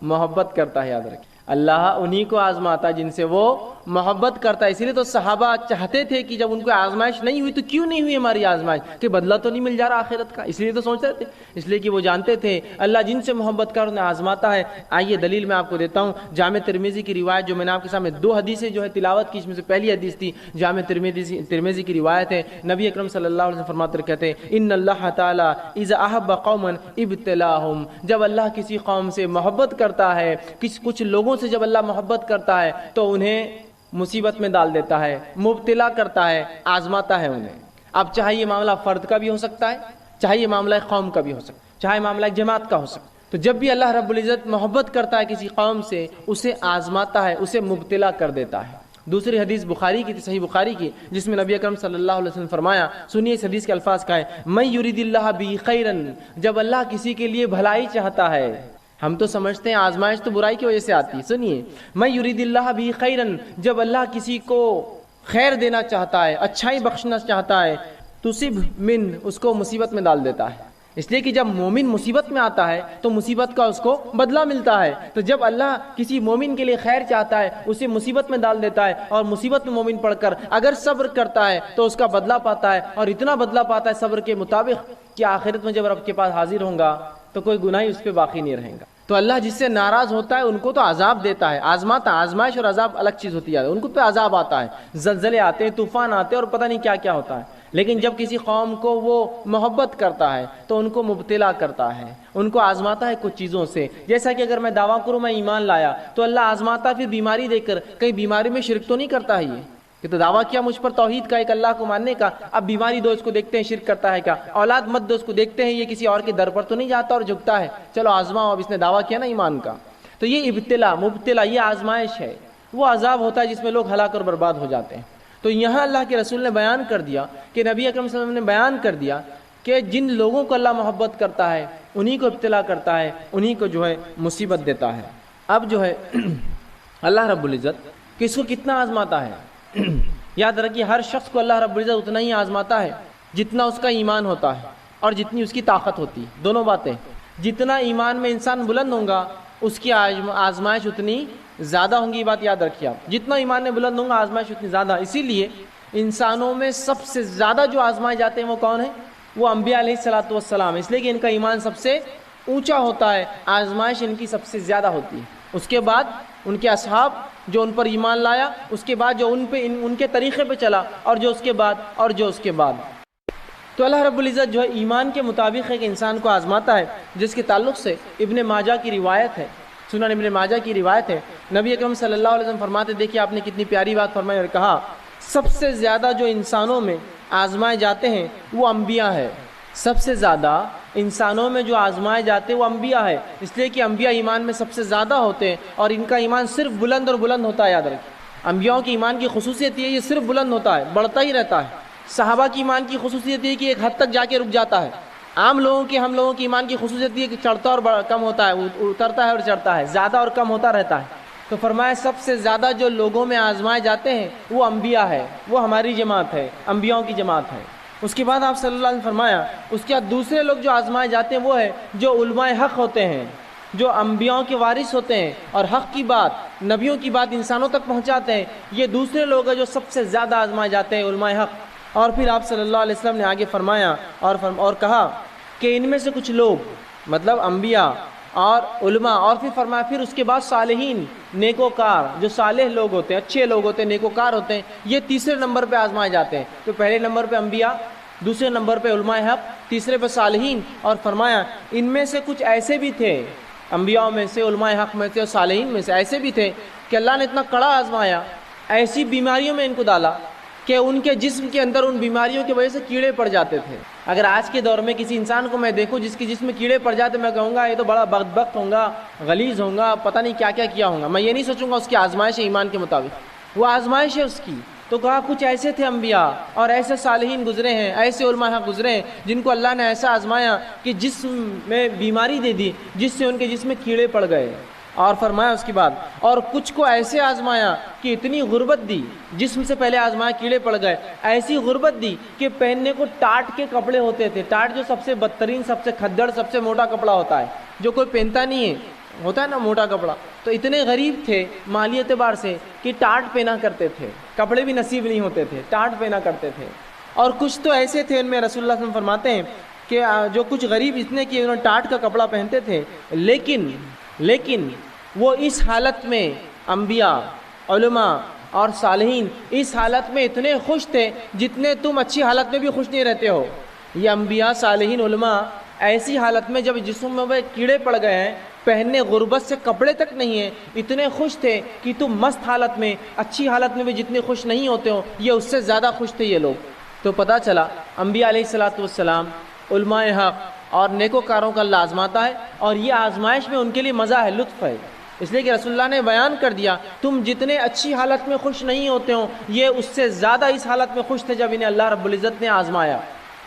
محبت کرتا ہے، یاد رکھے اللہ انہی کو آزماتا ہے جن سے وہ محبت کرتا ہے۔ اسی لیے تو صحابہ چاہتے تھے کہ جب ان کو آزمائش نہیں ہوئی تو کیوں نہیں ہوئی ہماری آزمائش، کہ بدلہ تو نہیں مل جا رہا آخرت کا، اس لیے تو سوچ رہے تھے، اس لیے کہ وہ جانتے تھے اللہ جن سے محبت کر انہیں آزماتا ہے۔ آئیے دلیل میں آپ کو دیتا ہوں، جامع ترمذی کی روایت جو میں نے آپ کے سامنے دو حدیثیں جو ہے تلاوت کی، اس میں سے پہلی حدیث تھی جامع ترمذی کی روایت ہے، نبی اکرم صلی اللہ علیہ وسلم فرماتے کہتے ہیں ان اللہ تعالیٰ اذا احب قوما ابتلاهم، جب اللہ کسی قوم سے محبت کرتا ہے، کچھ لوگوں سے جب اللہ محبت کرتا ہے تو انہیں مصیبت میں ڈال دیتا ہے، مبتلا کرتا ہے، آزماتا ہے انہیں۔ اب چاہے یہ معاملہ فرد کا بھی ہو سکتا ہے، چاہے یہ معاملہ قوم کا بھی ہو سکتا ہے، چاہے معاملہ جماعت کا ہو سکتا ہے، تو جب بھی اللہ رب العزت محبت کرتا ہے کسی قوم سے، اسے آزماتا ہے، اسے مبتلا کر دیتا ہے۔ دوسری حدیث بخاری کی تھی، صحیح بخاری کی، جس میں نبی اکرم صلی اللہ علیہ وسلم فرمایا، سنیے اس حدیث کے الفاظ کا ہے، من یرید اللہ بہ خیرا، جب اللہ کسی کے لیے بھلائی چاہتا ہے، ہم تو سمجھتے ہیں آزمائش تو برائی کی وجہ سے آتی ہے، سنیے من یرید اللہ بہ خیرا، جب اللہ کسی کو خیر دینا چاہتا ہے، اچھائی بخشنا چاہتا ہے، تصب من، اس کو مصیبت میں ڈال دیتا ہے۔ اس لیے کہ جب مومن مصیبت میں آتا ہے تو مصیبت کا اس کو بدلہ ملتا ہے، تو جب اللہ کسی مومن کے لیے خیر چاہتا ہے اسے مصیبت میں ڈال دیتا ہے، اور مصیبت میں مومن پڑھ کر اگر صبر کرتا ہے تو اس کا بدلہ پاتا ہے، اور اتنا بدلہ پاتا ہے صبر کے مطابق کہ آخرت میں جب رب کے پاس حاضر ہوں گا تو کوئی گناہ اس پہ باقی نہیں رہے گا۔ تو اللہ جس سے ناراض ہوتا ہے ان کو تو عذاب دیتا ہے، آزماتا، آزمائش اور عذاب الگ چیز ہوتی ہے، ان کو پہ عذاب آتا ہے، زلزلے آتے ہیں، طوفان آتے ہیں، اور پتہ نہیں کیا کیا ہوتا ہے۔ لیکن جب کسی قوم کو وہ محبت کرتا ہے تو ان کو مبتلا کرتا ہے، ان کو آزماتا ہے کچھ چیزوں سے، جیسا کہ اگر میں دعویٰ کروں میں ایمان لایا تو اللہ آزماتا ہے پھر بیماری دے کر، کہیں بیماری میں شرک تو نہیں کرتا ہے یہ تو دعویٰ کیا مجھ پر توحید کا، ایک اللہ کو ماننے کا، اب بیماری دو اس کو دیکھتے ہیں شرک کرتا ہے کیا، اولاد مت دو اس کو دیکھتے ہیں یہ کسی اور کے در پر تو نہیں جاتا اور جھکتا ہے، چلو آزماؤ، اب اس نے دعویٰ کیا نا ایمان کا۔ تو یہ ابتلا، مبتلا، یہ آزمائش ہے، وہ عذاب ہوتا ہے جس میں لوگ ہلاک اور برباد ہو جاتے ہیں۔ تو یہاں اللہ کے رسول نے بیان کر دیا کہ نبی اکرم صلی اللہ علیہ وسلم نے بیان کر دیا کہ جن لوگوں کو اللہ محبت کرتا ہے انہی کو ابتلا کرتا ہے، انہی کو جو ہے مصیبت دیتا ہے۔ اب جو ہے اللہ رب العزت کس کو کتنا آزماتا ہے، یاد رکھیے ہر شخص کو اللہ رب العزت اتنا ہی آزماتا ہے جتنا اس کا ایمان ہوتا ہے اور جتنی اس کی طاقت ہوتی ہے، دونوں باتیں، جتنا ایمان میں انسان بلند ہوگا اس کی آزمائش اتنی زیادہ ہوں گی، یہ بات یاد رکھیے آپ، جتنا ایمان میں بلند ہوگا آزمائش اتنی زیادہ۔ اسی لیے انسانوں میں سب سے زیادہ جو آزمائے جاتے ہیں وہ کون ہیں؟ وہ انبیاء علیہ الصلوۃ والسلام، اس لیے کہ ان کا ایمان سب سے اونچا ہوتا ہے، آزمائش ان کی سب سے زیادہ ہوتی ہے۔ اس کے بعد ان کے اصحاب جو ان پر ایمان لایا، اس کے بعد جو ان کے طریقے پہ چلا، اور جو اس کے بعد تو اللہ رب العزت جو ہے ایمان کے مطابق ایک انسان کو آزماتا ہے، جس کے تعلق سے ابن ماجہ کی روایت ہے، سنن ابن ماجہ کی روایت ہے، نبی اکرم صلی اللہ علیہ وسلم فرماتے، دیکھیے آپ نے کتنی پیاری بات فرمائی اور کہا سب سے زیادہ جو انسانوں میں آزمائے جاتے ہیں وہ انبیاء ہے، سب سے زیادہ انسانوں میں جو آزمائے جاتے ہیں وہ انبیاء ہے، اس لیے کہ انبیاء ایمان میں سب سے زیادہ ہوتے ہیں اور ان کا ایمان صرف بلند اور بلند ہوتا ہے، یاد رکھیں انبیاءوں کی ایمان کی خصوصیت یہ صرف بلند ہوتا ہے، بڑھتا ہی رہتا ہے۔ صحابہ کی ایمان کی خصوصیت یہ کہ ایک حد تک جا کے رک جاتا ہے، عام لوگوں کی، ہم لوگوں کی ایمان کی خصوصیت یہ کہ چڑھتا اور کم ہوتا ہے، اترتا ہے اور چڑھتا ہے، زیادہ اور کم ہوتا رہتا ہے۔ تو فرمایا سب سے زیادہ جو لوگوں میں آزمائے جاتے ہیں وہ انبیاء ہے، وہ ہماری جماعت ہے، انبیاؤں کی جماعت ہے۔ اس کے بعد آپ صلی اللہ علیہ وسلم فرمایا اس کے بعد دوسرے لوگ جو آزمائے جاتے ہیں وہ ہے جو علماء حق ہوتے ہیں، جو انبیاءوں کے وارث ہوتے ہیں اور حق کی بات، نبیوں کی بات انسانوں تک پہنچاتے ہیں، یہ دوسرے لوگ ہیں جو سب سے زیادہ آزمائے جاتے ہیں، علماء حق۔ اور پھر آپ صلی اللہ علیہ وسلم نے آگے فرمایا اور کہا کہ ان میں سے کچھ لوگ، مطلب انبیاء اور علماء، اور پھر فرمایا پھر اس کے بعد صالحین، نیکوکار، جو صالح لوگ ہوتے ہیں، اچھے لوگ ہوتے ہیں، نیکوکار ہوتے ہیں، یہ تیسرے نمبر پہ آزمائے جاتے ہیں۔ تو پہلے نمبر پہ انبیاء، دوسرے نمبر پہ علماء حق، تیسرے پہ صالحین، اور فرمایا ان میں سے کچھ ایسے بھی تھے، انبیاء میں سے، علماء حق میں سے اور صالحین میں سے ایسے بھی تھے کہ اللہ نے اتنا کڑا آزمایا، ایسی بیماریوں میں ان کو ڈالا کہ ان کے جسم کے اندر ان بیماریوں کی وجہ سے کیڑے پڑ جاتے تھے۔ اگر آج کے دور میں کسی انسان کو میں دیکھوں جس کے جسم میں کیڑے پڑ جاتے، میں کہوں گا یہ تو بڑا بدبخت ہوگا، غلیظ ہوگا، پتہ نہیں کیا کیا کیا ہوگا، میں یہ نہیں سوچوں گا اس کی آزمائش ہے ایمان کے مطابق، وہ آزمائش ہے اس کی۔ تو کہا کچھ ایسے تھے انبیاء اور ایسے صالحین گزرے ہیں، ایسے علماء حق گزرے ہیں جن کو اللہ نے ایسا آزمایا کہ جسم میں بیماری دے دی جس سے ان کے جسم میں کیڑے پڑ گئے۔ اور فرمایا اس کے بعد اور کچھ کو ایسے آزمایا کہ اتنی غربت دی، جسم سے پہلے آزمایا کیڑے پڑ گئے، ایسی غربت دی کہ پہننے کو ٹاٹ کے کپڑے ہوتے تھے، ٹاٹ جو سب سے بدترین، سب سے کھدڑ، سب سے موٹا کپڑا ہوتا ہے جو کوئی پہنتا نہیں ہے، ہوتا ہے نا موٹا کپڑا، تو اتنے غریب تھے مالی اعتبار سے کہ ٹاٹ پہنا کرتے تھے، کپڑے بھی نصیب نہیں ہوتے تھے، ٹاٹ پہنا کرتے تھے۔ اور کچھ تو ایسے تھے، ان میں رسول اللہ صلی اللہ علیہ وسلم فرماتے ہیں کہ جو کچھ غریب اتنے کہ انہوں نے ٹاٹ کا کپڑا پہنتے تھے، لیکن وہ اس حالت میں انبیاء، علماء اور صالحین اس حالت میں اتنے خوش تھے جتنے تم اچھی حالت میں بھی خوش نہیں رہتے ہو۔ یہ انبیاء، صالحین، علماء ایسی حالت میں جب جسم میں وہ کیڑے پڑ گئے ہیں، پہننے غربت سے کپڑے تک نہیں ہیں، اتنے خوش تھے کہ تم مست حالت میں، اچھی حالت میں بھی جتنے خوش نہیں ہوتے ہو، یہ اس سے زیادہ خوش تھے یہ لوگ۔ تو پتہ چلا انبیاء علیہ الصلوۃ والسلام، علماء حق اور نیکوکاروں کا اللہ آزماتا ہے، اور یہ آزمائش میں ان کے لیے مزہ ہے، لطف ہے، اس لیے کہ رسول اللہ نے بیان کر دیا تم جتنے اچھی حالت میں خوش نہیں ہوتے ہو، یہ اس سے زیادہ اس حالت میں خوش تھے جب انہیں اللہ رب العزت نے آزمایا۔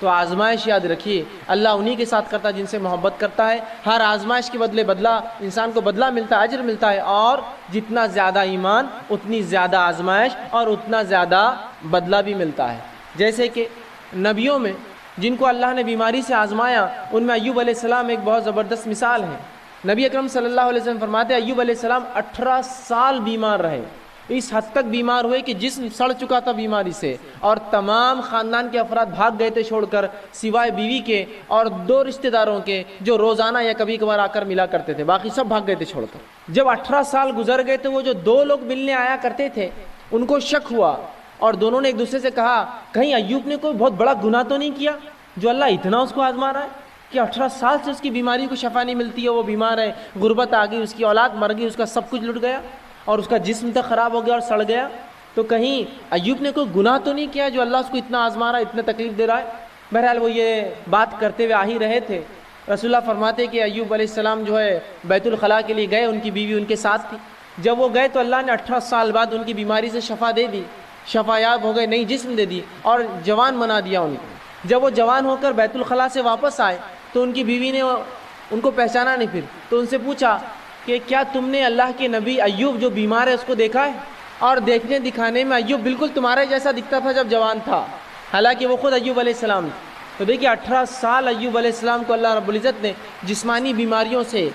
تو آزمائش یاد رکھیے اللہ انہی کے ساتھ کرتا ہے جن سے محبت کرتا ہے۔ ہر آزمائش کے بدلے بدلہ انسان کو بدلہ ملتا ہے، اجر ملتا ہے، اور جتنا زیادہ ایمان اتنی زیادہ آزمائش اور اتنا زیادہ بدلہ بھی ملتا ہے۔ جیسے کہ نبیوں میں جن کو اللہ نے بیماری سے آزمایا، ان میں ایوب علیہ السلام ایک بہت زبردست مثال ہے۔ نبی اکرم صلی اللہ علیہ وسلم فرماتے ہیں ایوب علیہ السلام 18 سال بیمار رہے، اس حد تک بیمار ہوئے کہ جسم سڑ چکا تھا بیماری سے، اور تمام خاندان کے افراد بھاگ گئے تھے چھوڑ کر، سوائے بیوی کے اور 2 رشتہ داروں کے جو روزانہ یا کبھی کبھار آ کر ملا کرتے تھے، باقی سب بھاگ گئے تھے چھوڑ کر۔ جب 18 سال گزر گئے تو وہ جو 2 لوگ ملنے آیا کرتے تھے ان کو شک ہوا، اور دونوں نے ایک دوسرے سے کہا کہیں ایوب نے کوئی بہت بڑا گناہ تو نہیں کیا جو اللہ اتنا اس کو آزما رہا ہے کہ 18 سال سے اس کی بیماری کو شفا نہیں ملتی ہے، وہ بیمار ہے، غربت آ گئی، اس کی اولاد مر گئی، اس کا سب کچھ لٹ گیا اور اس کا جسم تک خراب ہو گیا اور سڑ گیا، تو کہیں ایوب نے کوئی گناہ تو نہیں کیا جو اللہ اس کو اتنا آزما رہا ہے، اتنا تکلیف دے رہا ہے؟ بہرحال وہ یہ بات کرتے ہوئے آ ہی رہے تھے۔ رسول اللہ فرماتے کہ ایوب علیہ السلام جو ہے بیت الخلاء کے لیے گئے، ان کی بیوی ان کے ساتھ تھی۔ جب وہ گئے تو اللہ نے 18 سال بعد ان کی بیماری سے شفا دے دی، شفا یاب ہو گئے، نئی جسم دے دی اور جوان بنا دیا ان کو۔ جب وہ جوان ہو کر بیت الخلاء سے واپس آئے تو ان کی بیوی نے ان کو پہچانا نہیں، پھر تو ان سے پوچھا کہ کیا تم نے اللہ کے نبی ایوب جو بیمار ہے اس کو دیکھا ہے؟ اور دیکھنے دکھانے میں ایوب بالکل تمہارے جیسا دکھتا تھا جب جوان تھا، حالانکہ وہ خود ایوب علیہ السلام تھے۔ تو دیکھیے 18 سال ایوب علیہ السلام کو اللہ رب العزت نے جسمانی بیماریوں سے،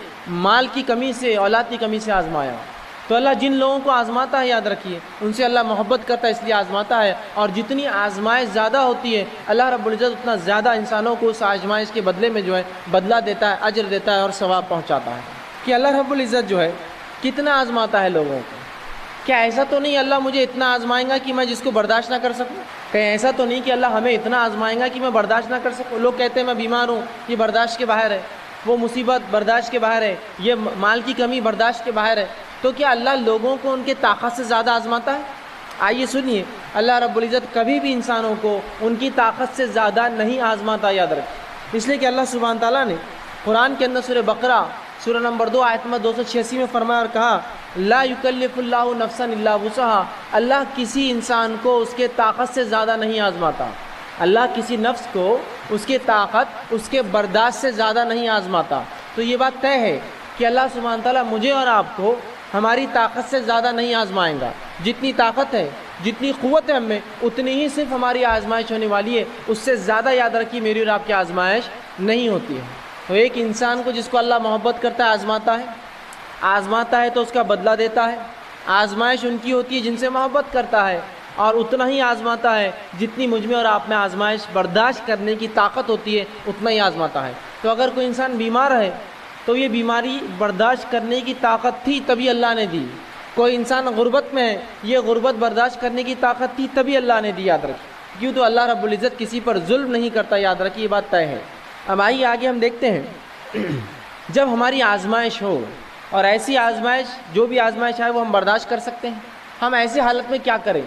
مال کی کمی سے، اولاد کی کمی سے آزمایا۔ تو اللہ جن لوگوں کو آزماتا ہے یاد رکھیے ان سے اللہ محبت کرتا ہے، اس لیے آزماتا ہے، اور جتنی آزمائش زیادہ ہوتی ہے اللہ رب العزت اتنا زیادہ انسانوں کو اس آزمائش کے بدلے میں جو ہے بدلہ دیتا ہے، اجر دیتا ہے اور ثواب پہنچاتا ہے۔ کہ اللہ رب العزت جو ہے کتنا آزماتا ہے لوگوں کو، کیا ایسا تو نہیں اللہ مجھے اتنا آزمائیں گا کہ میں جس کو برداشت نہ کر سکوں؟ کہیں ایسا تو نہیں کہ اللہ ہمیں اتنا آزمائیں گا کہ میں برداشت نہ کر سکوں؟ لوگ کہتے ہیں میں بیمار ہوں، یہ برداشت کے باہر ہے، وہ مصیبت برداشت کے باہر ہے، یہ مال کی کمی برداشت کے باہر ہے۔ تو کیا اللہ لوگوں کو ان کے طاقت سے زیادہ آزماتا ہے؟ آئیے سنیے، اللہ رب العزت کبھی بھی انسانوں کو ان کی طاقت سے زیادہ نہیں آزماتا، یاد رکھیں۔ اس لیے کہ اللہ سبحانہ تعالیٰ نے قرآن کے اندر سورہ بقرہ سورہ نمبر 2 آیت نمبر 286 میں فرمایا اور کہا لا یکلف اللہ نفسا الا وسعها، اللہ کسی انسان کو اس کے طاقت سے زیادہ نہیں آزماتا، اللہ کسی نفس کو اس کے طاقت، اس کے برداشت سے زیادہ نہیں آزماتا۔ تو یہ بات طے ہے کہ اللہ سبحانہ تعالیٰ مجھے اور آپ کو ہماری طاقت سے زیادہ نہیں آزمائیں گا، جتنی طاقت ہے، جتنی قوت ہے ہم میں، اتنی ہی صرف ہماری آزمائش ہونے والی ہے، اس سے زیادہ یاد رکھیے میری اور آپ کی آزمائش نہیں ہوتی ہے۔ تو ایک انسان کو جس کو اللہ محبت کرتا ہے آزماتا ہے تو اس کا بدلہ دیتا ہے۔ آزمائش ان کی ہوتی ہے جن سے محبت کرتا ہے، اور اتنا ہی آزماتا ہے جتنی مجھ میں اور آپ میں آزمائش برداشت کرنے کی طاقت ہوتی ہے، اتنا ہی آزماتا ہے۔ تو اگر کوئی انسان بیمار ہے تو یہ بیماری برداشت کرنے کی طاقت تھی تبھی اللہ نے دی، کوئی انسان غربت میں ہے یہ غربت برداشت کرنے کی طاقت تھی تبھی اللہ نے دی، یاد رکھیں۔ کیوں؟ تو اللہ رب العزت کسی پر ظلم نہیں کرتا، یاد رکھیے یہ بات طے ہے۔ اب آئیے آگے ہم دیکھتے ہیں جب ہماری آزمائش ہو، اور ایسی آزمائش جو بھی آزمائش آئے وہ ہم برداشت کر سکتے ہیں، ہم ایسی حالت میں کیا کریں؟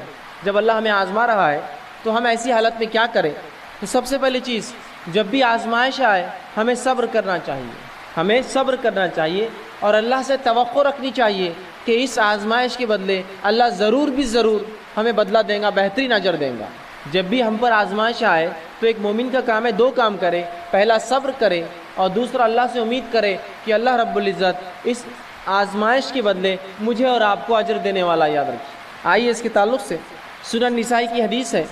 جب اللہ ہمیں آزما رہا ہے تو ہم ایسی حالت میں کیا کریں؟ تو سب سے پہلی چیز، جب بھی آزمائش آئے ہمیں صبر کرنا چاہیے، اور اللہ سے توقع رکھنی چاہیے کہ اس آزمائش کے بدلے اللہ ضرور بھی ضرور ہمیں بدلہ دے گا، بہترین اجر دے گا۔ جب بھی ہم پر آزمائش آئے تو ایک مومن کا کام ہے 2 کام کرے، پہلا صبر کرے اور دوسرا اللہ سے امید کرے کہ اللہ رب العزت اس آزمائش کے بدلے مجھے اور آپ کو اجر دینے والا یاد رکھیے۔ آئیے اس کے تعلق سے سنن نسائی کی حدیث ہے،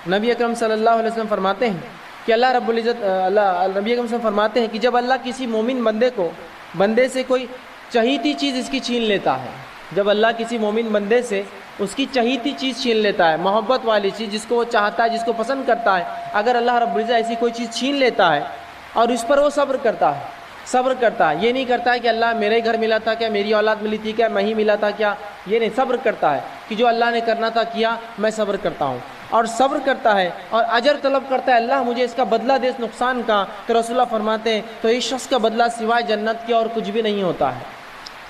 نبی اکرم صلی اللہ علیہ وسلم فرماتے ہیں کہ اللہ رب العزت نبی اکرم صلی اللہ علیہ وسلم فرماتے ہیں کہ جب اللہ کسی مومن بندے سے کوئی چہیتی چیز اس کی چھین لیتا ہے، جب اللہ کسی مومن بندے سے اس کی چہیتی چیز چھین لیتا ہے، محبت والی چیز جس کو وہ چاہتا ہے، جس کو پسند کرتا ہے، اگر اللہ رب العزت ایسی کوئی چیز چھین لیتا ہے اور اس پر وہ صبر کرتا ہے، یہ نہیں کرتا ہے کہ اللہ میرے گھر ملا تھا کیا، میری اولاد ملی تھی کیا، میں ہی ملا تھا کیا، یہ نہیں، صبر کرتا ہے کہ جو اللہ نے کرنا تھا کیا، میں صبر کرتا ہوں، اور صبر کرتا ہے اور اجر طلب کرتا ہے، اللہ مجھے اس کا بدلہ دے اس نقصان کا، تو رسول اللہ فرماتے ہیں تو اس شخص کا بدلہ سوائے جنت کے اور کچھ بھی نہیں ہوتا ہے۔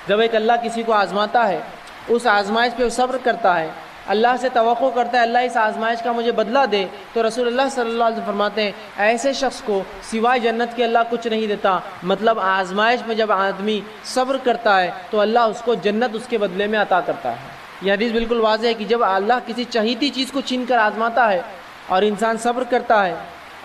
جب ایک اللہ کسی کو آزماتا ہے، اس آزمائش پہ وہ صبر کرتا ہے، اللہ سے توقع کرتا ہے اللہ اس آزمائش کا مجھے بدلہ دے، تو رسول اللہ صلی اللہ علیہ وسلم فرماتے ہیں ایسے شخص کو سوائے جنت کے اللہ کچھ نہیں دیتا۔ مطلب آزمائش میں جب آدمی صبر کرتا ہے تو اللہ اس کو جنت اس کے بدلے میں عطا کرتا ہے۔ یہ حدیث بالکل واضح ہے کہ جب اللہ کسی چہیتی چیز کو چھین کر آزماتا ہے اور انسان صبر کرتا ہے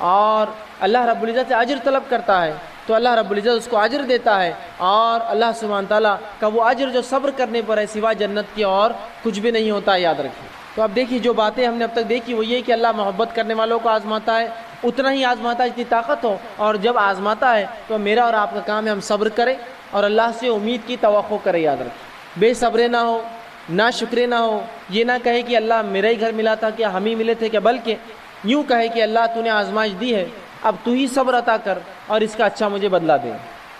اور اللہ رب العزت سے اجر طلب کرتا ہے تو اللہ رب العزت اس کو اجر دیتا ہے، اور اللہ سبحانہ تعالیٰ کا وہ اجر جو صبر کرنے پر ہے سوا جنت کی اور کچھ بھی نہیں ہوتا ہے، یاد رکھیے۔ تو اب دیکھیے جو باتیں ہم نے اب تک دیکھی وہ یہ کہ اللہ محبت کرنے والوں کو آزماتا ہے، اتنا ہی آزماتا ہے جتنی طاقت ہو، اور جب آزماتا ہے تو میرا اور آپ کا کام ہے ہم صبر کریں اور اللہ سے امید کی توقع کریں، یاد رکھیں، بے صبرے نہ ہو، نہ شکرے نہ ہو، یہ نہ کہے کہ اللہ میرا ہی گھر ملا تھا کیا، ہم ہی ملے تھے کیا، بلکہ یوں کہے کہ اللہ تو نے آزمائش دی ہے، اب تو ہی صبر عطا کر اور اس کا اچھا مجھے بدلہ دے۔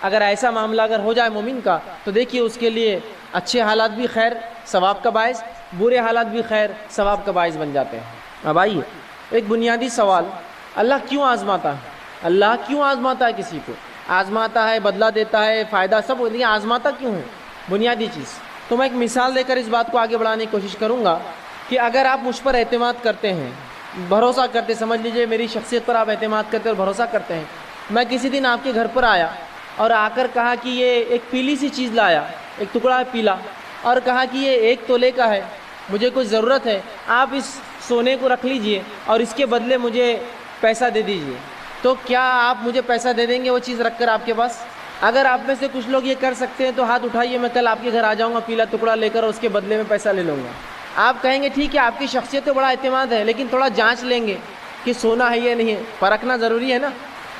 اگر ایسا معاملہ اگر ہو جائے مومن کا تو دیکھیے اس کے لیے اچھے حالات بھی خیر ثواب کا باعث، برے حالات بھی خیر ثواب کا باعث بن جاتے ہیں۔ اب آئیے ایک بنیادی سوال، اللہ کیوں آزماتا ہے؟ اللہ کیوں آزماتا ہے؟ کسی کو آزماتا ہے، بدلہ دیتا ہے، فائدہ سب، لیکن آزماتا کیوں ہے؟ بنیادی چیز تو میں ایک مثال دے کر اس بات کو آگے بڑھانے کی کوشش کروں گا کہ اگر آپ مجھ پر اعتماد کرتے ہیں، بھروسہ کرتے، سمجھ لیجئے میری شخصیت پر آپ اعتماد کرتے اور بھروسہ کرتے ہیں، میں کسی دن آپ کے گھر پر آیا اور آ کر کہا کہ یہ ایک پیلی سی چیز لایا، ایک ٹکڑا ہے پیلا، اور کہا کہ یہ 1 تولے کا ہے، مجھے کچھ ضرورت ہے، آپ اس سونے کو رکھ لیجئے اور اس کے بدلے مجھے پیسہ دے دیجئے، تو کیا آپ مجھے پیسہ دے دیں گے وہ چیز رکھ کر آپ کے پاس؟ اگر آپ میں سے کچھ لوگ یہ کر سکتے ہیں تو ہاتھ اٹھائیے، میں کل آپ کے گھر آ جاؤں گا پیلا ٹکڑا لے کر، اس کے بدلے میں پیسہ لے لوں گا۔ آپ کہیں گے ٹھیک ہے آپ کی شخصیت تو بڑا اعتماد ہے، لیکن تھوڑا جانچ لیں گے کہ سونا ہے یا نہیں ہے، پرکھنا ضروری ہے نا۔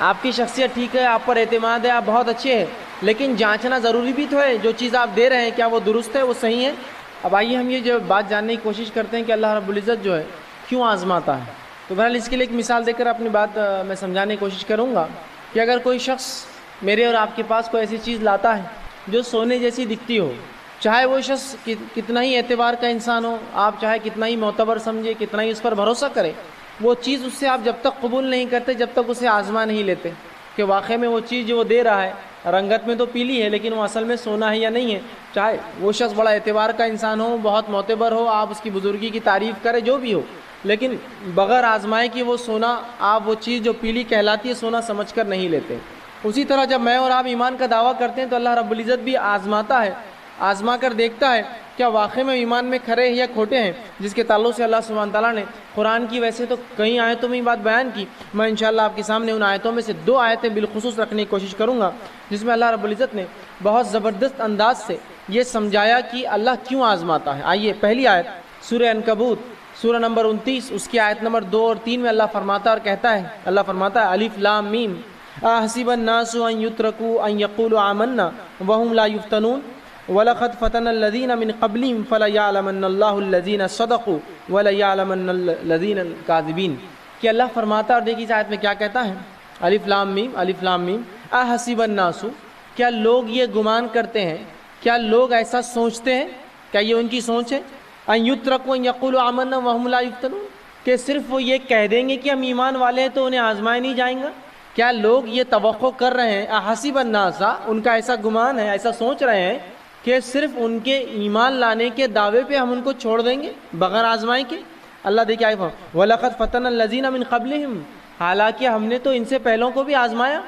آپ کی شخصیت ٹھیک ہے، آپ پر اعتماد ہے، آپ بہت اچھے ہیں، لیکن جانچنا ضروری بھی تو ہے، جو چیز آپ دے رہے ہیں کیا وہ درست ہے، وہ صحیح ہے۔ اب آئیے ہم یہ جو بات جاننے کی کوشش کرتے ہیں کہ اللہ رب العزت جو ہے کیوں آزماتا ہے، تو بہرحال اس کے لیے ایک مثال دے کر اپنی بات میں سمجھانے کی کوشش کروں گا کہ اگر کوئی شخص میرے اور آپ کے پاس کوئی ایسی چیز لاتا ہے جو سونے جیسی دکھتی ہو، چاہے وہ شخص کتنا ہی اعتبار کا انسان ہو، آپ چاہے کتنا ہی معتبر سمجھے، کتنا ہی اس پر بھروسہ کرے، وہ چیز اس سے آپ جب تک قبول نہیں کرتے جب تک اسے آزما نہیں لیتے کہ واقعی میں وہ چیز جو وہ دے رہا ہے رنگت میں تو پیلی ہے لیکن وہ اصل میں سونا ہے یا نہیں ہے، چاہے وہ شخص بڑا اعتبار کا انسان ہو، بہت معتبر ہو، آپ اس کی بزرگی کی تعریف کرے، جو بھی ہو، لیکن بغیر آزمائے کہ وہ سونا، آپ وہ چیز جو پیلی کہلاتی ہے سونا سمجھ کر نہیں لیتے۔ اسی طرح جب میں اور آپ ایمان کا دعویٰ کرتے ہیں تو اللہ رب العزت بھی آزماتا ہے، آزما کر دیکھتا ہے کیا واقعی میں ایمان میں کھرے ہیں یا کھوٹے ہیں، جس کے تعلق سے اللہ سبحانہ تعالیٰ نے قرآن کی ویسے تو کئی آیتوں میں بات بیان کی، میں انشاءاللہ آپ کے سامنے ان آیتوں میں سے 2 آیتیں بالخصوص رکھنے کی کوشش کروں گا جس میں اللہ رب العزت نے بہت زبردست انداز سے یہ سمجھایا کہ اللہ کیوں آزماتا ہے۔ آئیے پہلی آیت سورہ عنکبوت سورہ نمبر 29 اس کی آیت نمبر 2 اور 3 میں اللہ فرماتا اور کہتا ہے، اللہ فرماتا ہے الف لام میم احسب الناس ان يتركوا ان يقولوا آمنا وهم لا يفتنون وَلَقَدْ فَتَنَ الَّذِينَ مِنْ قَبْلِهِمْ فَلَيَعْلَمَنَّ اللَّهُ الَّذِينَ صَدَقُوا وَلَيَعْلَمَنَّ الَّذِينَ الْكَاذِبِينَ کہ اللہ فرماتا اور دیکھیے اس آیت میں کیا کہتا ہے، الف لام میم احسب الناس، کیا لوگ یہ گمان کرتے ہیں، کیا لوگ ایسا سوچتے ہیں، کیا یہ ان کی سوچ ہے، ان یترکوا ان یقولوا آمنا وهم لا یفتنون کہ صرف وہ یہ کہہ دیں گے کہ ہم ایمان والے ہیں تو انہیں آزمائے نہیں جائیں گا؟ کیا لوگ یہ توقع کر رہے ہیں، احسب الناس، ان کا ایسا گمان ہے، ایسا سوچ رہے ہیں کہ صرف ان کے ایمان لانے کے دعوے پہ ہم ان کو چھوڑ دیں گے بغیر آزمائے کے؟ اللہ دیکھیں آئے وَلَقَدْ فَتَنَ الَّذِينَ مِنْ قَبْلِهِمْ، حالانکہ ہم نے تو ان سے پہلوں کو بھی آزمایا،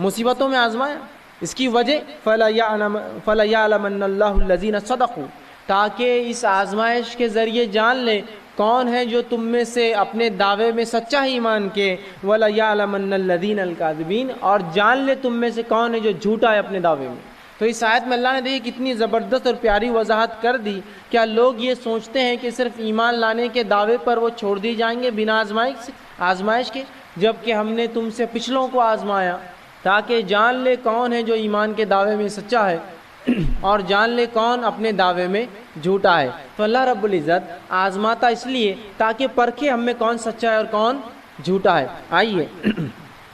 مصیبتوں میں آزمایا، اس کی وجہ فَلَيَعْلَمَنَّ اللَّهُ الَّذِينَ صَدَقُوا، تاکہ اس آزمائش کے ذریعے جان لے کون ہے جو تم میں سے اپنے دعوے میں سچا ایمان کے، وَلَيَعْلَمَنَّ الَّذِينَ الْكَاذِبِينَ، اور جان لے تم میں سے کون ہے جو جھوٹا ہے اپنے دعوے میں۔ تو اس آیت میں اللہ نے دیکھی کتنی زبردست اور پیاری وضاحت کر دی. کیا لوگ یہ سوچتے ہیں کہ صرف ایمان لانے کے دعوے پر وہ چھوڑ دی جائیں گے بنا آزمائش کے؟ جبکہ ہم نے تم سے پچھلوں کو آزمایا تاکہ جان لے کون ہے جو ایمان کے دعوے میں سچا ہے اور جان لے کون اپنے دعوے میں جھوٹا ہے. تو اللہ رب العزت آزماتا اس لیے تاکہ پرکھے ہم میں کون سچا ہے اور کون جھوٹا ہے. آئیے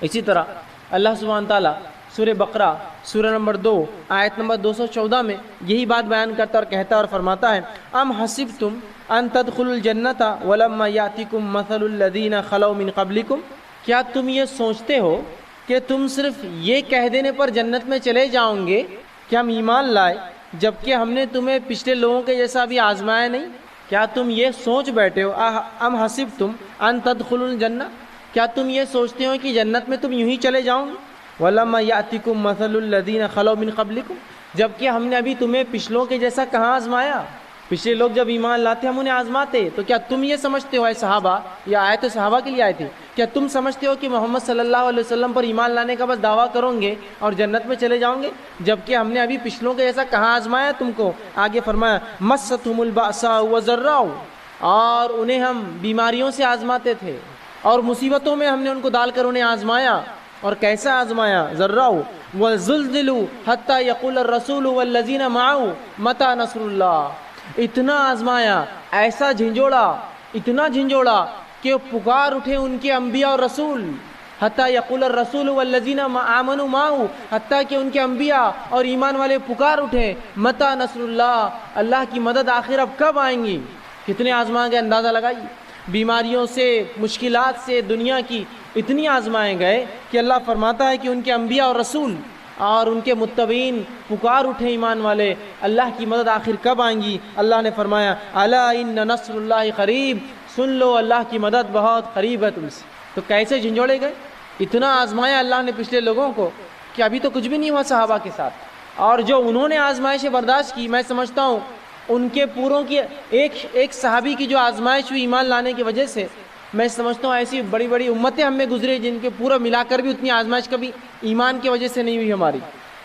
اسی طرح اللہ سبحانہ تعالیٰ سورہ بقرہ سورہ نمبر 2 آیت نمبر 214 میں یہی بات بیان کرتا اور کہتا اور فرماتا ہے ام حسبتم ان تدخلوا الجنۃ ولما یاتکم مثل الذین خلو من قبلکم، کیا تم یہ سوچتے ہو کہ تم صرف یہ کہہ دینے پر جنت میں چلے جاؤ گے کہ ہم ایمان لائے جبکہ ہم نے تمہیں پچھلے لوگوں کے جیسا بھی آزمایا نہیں؟ کیا تم یہ سوچ بیٹھے ہو ام حسبتم ان تدخلوا الجنہ، کیا تم یہ سوچتے ہو کہ جنت میں تم یوں ہی چلے جاؤ گے؟ وَلَمَّا يَأْتِكُمْ مَثَلُ الَّذِينَ خَلَوْا مِنْ قَبْلِكُمْ، جبکہ ہم نے ابھی تمہیں پچھلوں کے جیسا کہاں آزمایا؟ پچھلے لوگ جب ایمان لاتے ہم انہیں آزماتے. تو کیا تم یہ سمجھتے ہو اے صحابہ، یہ آیت صحابہ کے لیے آئی تھی، کیا تم سمجھتے ہو کہ محمد صلی اللہ علیہ وسلم پر ایمان لانے کا بس دعویٰ کرو گے اور جنت میں چلے جاؤ گے جبکہ ہم نے ابھی پچھلوں کے جیسا کہاں آزمایا تم کو؟ آگے فرمایا مَسَّتْهُمُ الْبَأْسَاءُ وَالضَّرَّاءُ، اور انہیں ہم بیماریوں سے آزماتے تھے اور مصیبتوں میں ہم نے ان کو ڈال کر انہیں آزمایا. اور کیسا آزمایا؟ ذراؤ وزلزلوا حتى يقول الرسول والذین معه متى نصر اللہ، اتنا آزمایا، ایسا جھنجھوڑا، اتنا جھنجھوڑا کہ پکار اٹھے ان کے انبیاء اور رسول. حتى يقول الرسول والذین آمنوا معه، حتیٰ کہ ان کے انبیاء اور ایمان والے پکار اٹھے متى نصر اللہ، اللہ کی مدد آخر اب کب آئیں گی. کتنے آزما گئے اندازہ لگائیے. بیماریوں سے، مشکلات سے دنیا کی اتنی آزمائے گئے کہ اللہ فرماتا ہے کہ ان کے انبیاء اور رسول اور ان کے متبعین پکار اٹھے ایمان والے، اللہ کی مدد آخر کب آئیں گی؟ اللہ نے فرمایا الا ان نصر اللہ قریب، سن لو اللہ کی مدد بہت قریب ہے تم سے. تو کیسے جھنجھوڑے گئے؟ اتنا آزمایا اللہ نے پچھلے لوگوں کو کہ ابھی تو کچھ بھی نہیں ہوا صحابہ کے ساتھ. اور جو انہوں نے آزمائشیں برداشت کی، میں سمجھتا ہوں ان کے پوروں کی ایک صحابی کی جو آزمائش ہوئی ایمان لانے کی وجہ سے، میں سمجھتا ہوں ایسی بڑی بڑی امتیں ہم میں گزری جن کے پورا ملا کر بھی اتنی آزمائش کبھی ایمان کی وجہ سے نہیں ہوئی ہماری.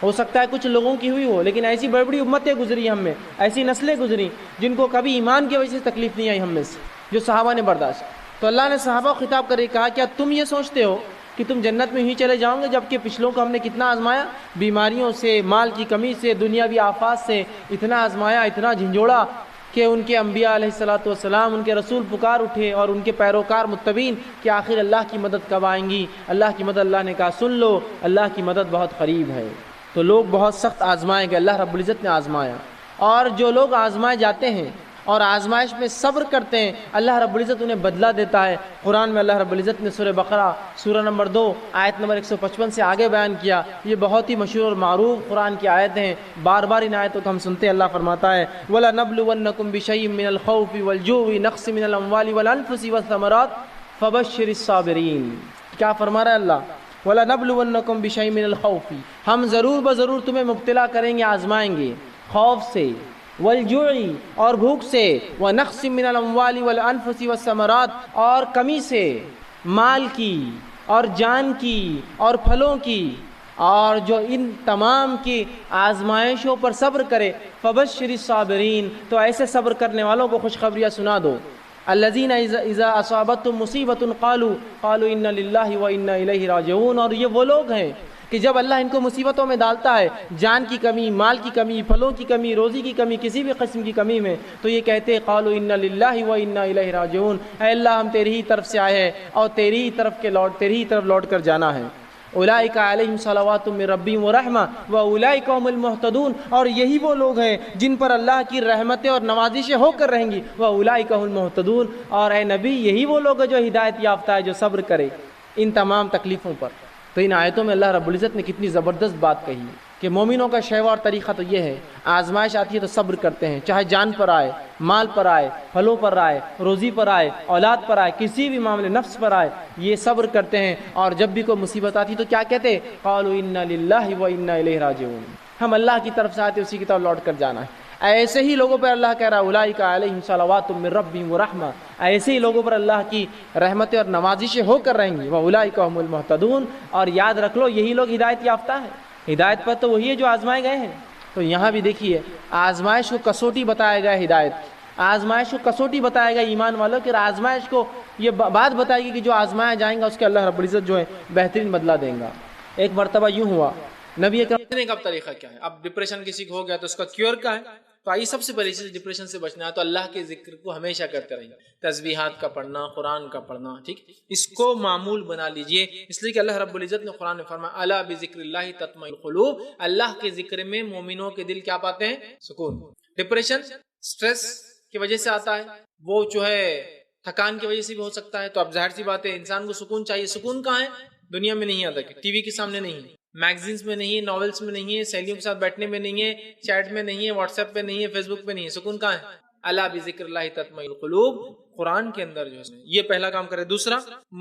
ہو سکتا ہے کچھ لوگوں کی ہوئی ہو، لیکن ایسی بڑی بڑی امتیں گزری ہم میں، ایسی نسلیں گزری جن کو کبھی ایمان کی وجہ سے تکلیف نہیں آئی ہم میں سے، جو صحابہ نے برداشت. تو اللہ نے صحابہ کو خطاب کر کے کہا کیا تم یہ سوچتے ہو کہ تم جنت میں ہی چلے جاؤ گے جبکہ پچھلوں کو ہم نے کتنا آزمایا، بیماریوں سے، مال کی کمی سے، دنیاوی آفات سے اتنا آزمایا، اتنا جھنجھوڑا کہ ان کے انبیاء علیہ الصلوۃ والسلام، ان کے رسول پکار اٹھے اور ان کے پیروکار متبعین کہ آخر اللہ کی مدد کب آئیں گی. اللہ کی مدد، اللہ نے کہا سن لو اللہ کی مدد بہت قریب ہے. تو لوگ بہت سخت آزمائے گئے، اللہ رب العزت نے آزمایا. اور جو لوگ آزمائے جاتے ہیں اور آزمائش میں صبر کرتے ہیں، اللہ رب العزت انہیں بدلہ دیتا ہے. قرآن میں اللہ رب العزت نے سورہ بقرہ سورہ نمبر 2 آیت نمبر 155 سے آگے بیان کیا. یہ بہت ہی مشہور اور معروف قرآن کی آیتیں ہیں، بار بار ان آیتوں کو ہم سنتے ہیں. اللہ فرماتا ہے وَلَنَبْلُوَنَّكُمْ بِشَيْءٍ مِّنَ الْخَوْفِ وَالْجُوعِ نَقْصٍ مِّنَ الْأَمْوَالِ وَالْأَنفُسِ وَالثَّمَرَاتِ فَبَشِّرِ الصَّابِرِينَ. کیا فرما رہا ہے اللہ؟ وَلَنَبْلُوَنَّكُمْ بِشَيْءٍ مِّنَ الْخَوْفِ، ہم ضرور بضرور تمہیں مبتلا کریں گے، آزمائیں گے، خوف سے، والجوع اور بھوک سے، ونقص من الاموال والانفس والثمرات اور کمی سے، مال کی اور جان کی اور پھلوں کی. اور جو ان تمام کی آزمائشوں پر صبر کرے فبشر الصابرین، تو ایسے صبر کرنے والوں کو خوشخبریاں سنا دو. الذین اذا اصابتهم مصیبۃ قالوا انا للہ وانا الیہ راجعون. اور یہ وہ لوگ ہیں کہ جب اللہ ان کو مصیبتوں میں ڈالتا ہے، جان کی کمی، مال کی کمی، پھلوں کی کمی، روزی کی کمی، کسی بھی قسم کی کمی میں، تو یہ کہتے ہیں قالوا انا للہ وانا الیہ راجعون، اے اللہ ہم تیری ہی طرف سے آئے ہیں اور تیری ہی طرف لوٹ کر جانا ہے. اولئک علیہم صلوات من ربہم ورحمہ واولئک هم المہتدون. اور یہی وہ لوگ ہیں جن پر اللہ کی رحمتیں اور نوازشیں ہو کر رہیں گی. واولئک هم المہتدون. اور اے نبی یہی وہ لوگ ہیں جو ہدایت یافتہ ہے، جو صبر کرے ان تمام تکلیفوں پر. تو ان آیتوں میں اللہ رب العزت نے کتنی زبردست بات کہی کہ مومنوں کا شیوا اور طریقہ تو یہ ہے، آزمائش آتی ہے تو صبر کرتے ہیں، چاہے جان پر آئے، مال پر آئے، پھلوں پر آئے، روزی پر آئے، اولاد پر آئے، کسی بھی معاملے، نفس پر آئے، یہ صبر کرتے ہیں. اور جب بھی کوئی مصیبت آتی تو کیا کہتے؟ قالوا انا للہ وانا الیہ راجعون، ہم اللہ کی طرف سے آتے، اسی کی طرف لوٹ کر جانا ہے. ایسے ہی لوگوں پر اللہ کہہ رہا ہے اولئک علیہم صلوات من ربہم ورحمہ، ایسے ہی لوگوں پر اللہ کی رحمتیں اور نوازشیں ہو کر رہیں گی. واولئک هم المہتدون. اور یاد رکھ لو یہی لوگ ہدایت یافتہ ہیں. ہدایت پر تو وہی ہے جو آزمائے گئے ہیں. تو یہاں بھی دیکھیے آزمائش کو کسوٹی بتایا گیا ہدایت، آزمائش کو کسوٹی بتایا گیا ایمان والوں کہ آزمائش کو یہ بات بتائے گی کہ جو آزمایا جائیں گا اس کے اللہ رب العزت جو ہے بہترین بدلہ دیں گا۔ ایک مرتبہ یوں ہوا نبی اکرم کا طریقہ کیا ہے، اب ڈپریشن کسی کو ہو گیا تو اس کا کیور کیا ہے؟ تو آئیے سب سے پہلی چیز ڈپریشن سے بچنا ہے تو اللہ کے ذکر کو ہمیشہ کرتے رہیے، تسبیحات کا پڑھنا، قرآن کا پڑھنا، ٹھیک، اس کو معمول بنا لیجئے، اس لیے کہ اللہ رب العزت نے قرآن میں فرمایا الا بذکر اللہ تطمئن القلوب، اللہ کے ذکر میں مومنوں کے دل کیا پاتے ہیں؟ سکون۔ ڈپریشن سٹریس کی وجہ سے آتا ہے، وہ جو ہے تھکان کی وجہ سے بھی ہو سکتا ہے، تو اب ظاہر سی بات ہے انسان کو سکون چاہیے، سکون کہاں ہے؟ دنیا میں نہیں آتا، ٹی وی کے سامنے نہیں ہے، میگزینز میں نہیں ہے، ناولز میں نہیں ہے، سہیلیوں کے ساتھ بیٹھنے میں نہیں ہے، چیٹ میں نہیں ہے، واٹس ایپ پہ نہیں ہے، فیس بک پہ نہیں ہے، سکون کہاں ہے؟ الا بذکر اللہ تطمئن القلوب، قرآن کے اندر جو ہے یہ پہلا کام کرے۔ دوسرا،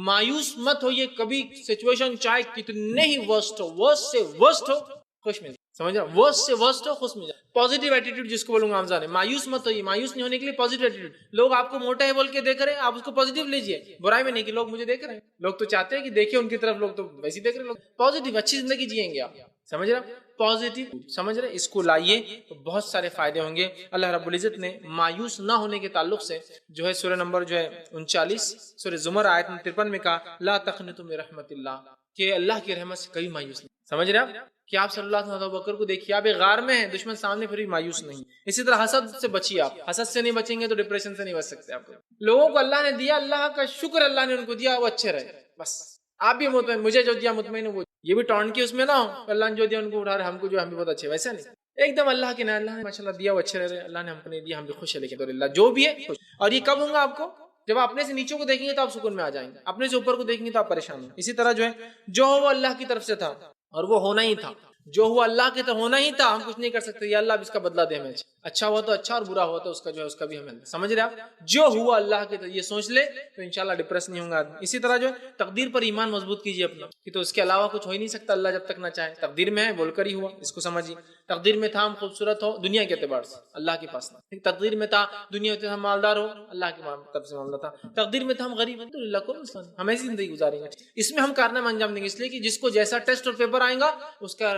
مایوس مت ہوئیے کبھی، سچویشن چاہے کتنے ہی ورسٹ ہو، ورسٹ سے ورسٹ ہو، خوش مزاج، سمجھ رہا، ورسٹ سے ورسٹ ہو، خوش مزاج، پازیٹیو ایٹیٹیوڈ جس کو بولوں گا آمزان ہے، مایوس مت ہوئیے، مایوس نہیں ہونے کے لیے پازیٹیو ایٹیٹیوڈ۔ لوگ آپ کو موٹا ہے بول کے دیکھ رہے ہیں، آپ اس کو پازیٹیو لیجئے، برائی میں نہیں کہ لوگ مجھے دیکھ رہے ہیں، لوگ تو چاہتے ہیں کہ دیکھیں ان کی طرف، لوگ تو ویسے ہی دیکھ رہے ہیں، لوگ پازیٹیو اچھی زندگی جیئیں گے آپ، سمجھ رہا، پازیٹیو، سمجھ رہے، اس کو لائیے تو بہت سارے فائدے ہوں گے۔ اللہ رب العزت نے مایوس نہ ہونے کے تعلق سے جو ہے سورہ نمبر جو ہے 39 سورہ زمر آیت 53 میں کہا لا تقنطوا من رحمت اللہ، کہ اللہ کی رحمت سے کبھی مایوس نہیں، سمجھ رہے آپ کہ آپ صلی اللہ علیہ وسلم ابو بکر کو دیکھیے، آپ ایک غار میں ہیں، دشمن سامنے، پھر بھی مایوس نہیں۔ اسی طرح حسد سے بچیے، آپ حسد سے نہیں بچیں گے تو ڈپریشن سے نہیں بچ سکتے۔ آپ لوگوں کو اللہ نے دیا، اللہ کا شکر اللہ نے ان کو دیا، وہ اچھے رہے، بس آپ بھی مطمئن، مجھے جو دیا مطمئن ہو، وہ یہ بھی ٹونٹ کی اس میں نہ ہو، اللہ نے جو دیا ان کو اٹھا رہے، ہم کو جو ہم بھی بہت اچھے، ویسا نہیں، ایک دم اللہ کے، اللہ نے ماشاءاللہ دیا، وہ اچھے رہ رہے، اللہ نے ہم کو نہیں دیا، ہم بھی خوش ہیں، لیکن اللہ جو بھی ہے خوش۔ اور یہ کب ہوگا آپ کو؟ جب آپ اپنے سے نیچوں کو دیکھیں گے تو آپ سکون میں آ جائیں گے، اپنے سے اوپر کو دیکھیں گے تو آپ پریشان ہوں۔ اسی طرح جو ہے جو ہو وہ اللہ کی طرف سے تھا اور وہ ہونا ہی تھا، جو ہوا اللہ کے تو ہونا ہی تھا، ہم کچھ نہیں کر سکتے، یا اللہ اب اس کا بدلہ دے ہمیں، اچھا ہوا تو اچھا اور برا ہوا تو اس کا جو ہے اس کا بھی ہمیں، سمجھ رہے آپ، جو ہوا اللہ کے تو یہ سوچ لے تو انشاءاللہ ڈپریس نہیں ہوں گا آدمی۔ اسی طرح جو ہے تقدیر پر ایمان مضبوط کیجیے اپنا، کہ تو اس کے علاوہ کچھ ہو ہی نہیں سکتا، اللہ جب تک نہ چاہے، تقدیر میں ہے بول کر ہی ہوا، اس کو سمجھیے، تقدیر میں تھا ہم خوبصورت ہو دنیا کے اعتبار سے، اللہ کے پاس نہ، تقدیر میں تھا دنیا میں ہم مالدار ہو، اللہ کی طرف سے معاملہ تھا، تقدیر میں تھا ہم غریب، الحمدللہ کوئی مسئلہ نہیں، ہم ایسی زندگی گزاریں گے، اس میں ہم کارنامہ انجام دیں گے، اس لیے کہ جس کو جیسا ٹیسٹ اور پیپر آئے گا اس کا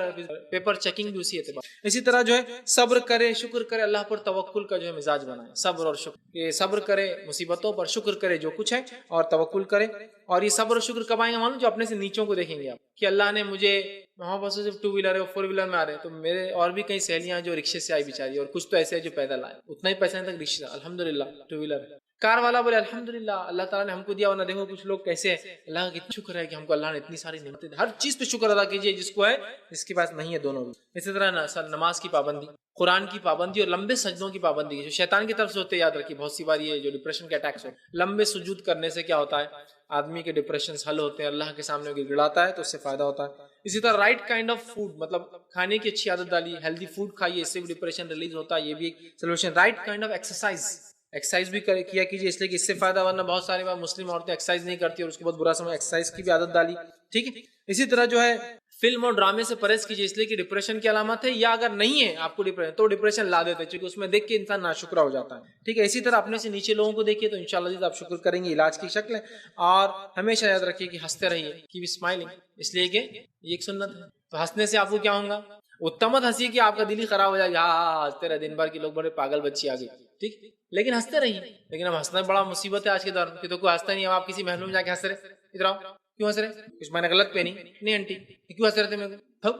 پیپر چیکنگ بھی اسی اعتبار۔ اسی طرح جو ہے صبر کرے، شکر کرے، اللہ پر توکل کا جو ہے مزاج بنائے، صبر اور شکر، یہ صبر کرے مصیبتوں پر، شکر کرے جو کچھ ہے، اور توکل کرے۔ اور یہ صبر اور شکر کب آئیں گے معلوم؟ جو اپنے سے نیچوں کو دیکھیں گے آپ، کہ اللہ نے مجھے وہاں بس صرف 2 ویلر ہے، 4 ویلر میں آ رہے ہیں، تو میرے اور بھی کئی سہیلیاں جو رکشے سے آئی بیچاری، اور کچھ تو ایسے ہیں جو پیدل آئے، اتنا ہی پیسہ تک رکشہ، الحمدللہ 2 ویلر ہے۔ کار والا بولے الحمدللہ اللہ تعالیٰ نے ہم کو دیا، ورنہ دیکھو کچھ لوگ کیسے ہیں، اللہ کا کتنا شکر ہے کہ ہم کو اللہ نے اتنی ساری نعمتیں دی، ہر چیز پہ شکر ادا کیجیے، جس کو ہے، جس کے پاس نہیں ہے دونوں بھی۔ اسی طرح نماز کی پابندی، قرآن کی پابندی اور لمبے سجدوں کی پابندی، جو شیطان کی طرف سے ہوتے، یاد رکھیے بہت سی بار یہ جو ڈپریشن کے اٹیکس ہو، لمبے سجود کرنے سے کیا ہوتا ہے، آدمی کے ڈپریشن حل ہوتے ہیں، اللہ کے سامنے گڑ گڑاتا ہے تو اس سے فائدہ ہوتا ہے۔ اسی طرح رائٹ کائنڈ آف فوڈ، مطلب کھانے کی اچھی عادت ڈالی، ہیلدی فوڈ کھائیے، اس سے بھی ڈپریشن ریلیز ہوتا ہے، یہ بھی ایک solution. Right kind of exercise بھی کیا کیجیے، اس لیے کہ اس سے فائدہ، ورنہ بہت ساری بار مسلم عورتیں ایکسرسائز نہیں کرتی اور اس کو بہت برا سمجھ، ایکسرسائز کی بھی عادت ڈالی، ٹھیک ہے۔ اسی طرح جو ہے فلم اور ڈرامے سے پرہیز کیجیے، اس لیے کہ ڈپریشن کی علامت ہے، یا اگر نہیں ہے آپ کو ڈپریشن تو ڈپریشن لا دیتے ہیں، کیونکہ اس میں دیکھ کے انسان ناشکرا ہو جاتا ہے، ٹھیک ہے۔ اسی طرح اپنے سے نیچے لوگوں کو دیکھیے تو انشاءاللہ آپ شکر کریں گے، علاج کی شکل ہے۔ اور ہمیشہ یاد رکھیے کہ ہنستے رہیے، کیپ اسمائلنگ، اس لیے کہ یہ ایک سنت ہے، تو ہنسنے سے آپ کو کیا ہوگا، اتمت ہنسی کہ آپ کا دل ہی خراب ہو جائے گا، ہاں ہنستے رہے، دن بھر کے لوگ بڑے پاگل بچی آ گئی، ٹھیک، لیکن ہنستے رہیے۔ لیکن اب ہنسنا بڑا مصیبت ہے آج کے دور میں، کہ تو کوئی ہنستا نہیں، اب آپ کسی محل میں جا کے ہنس رہے، ادھر آؤ، کیوں ہنس رہے، کچھ میں نے غلط پہنی نہیں آنٹی، کیوں ہنس رہے تھے، میرے کو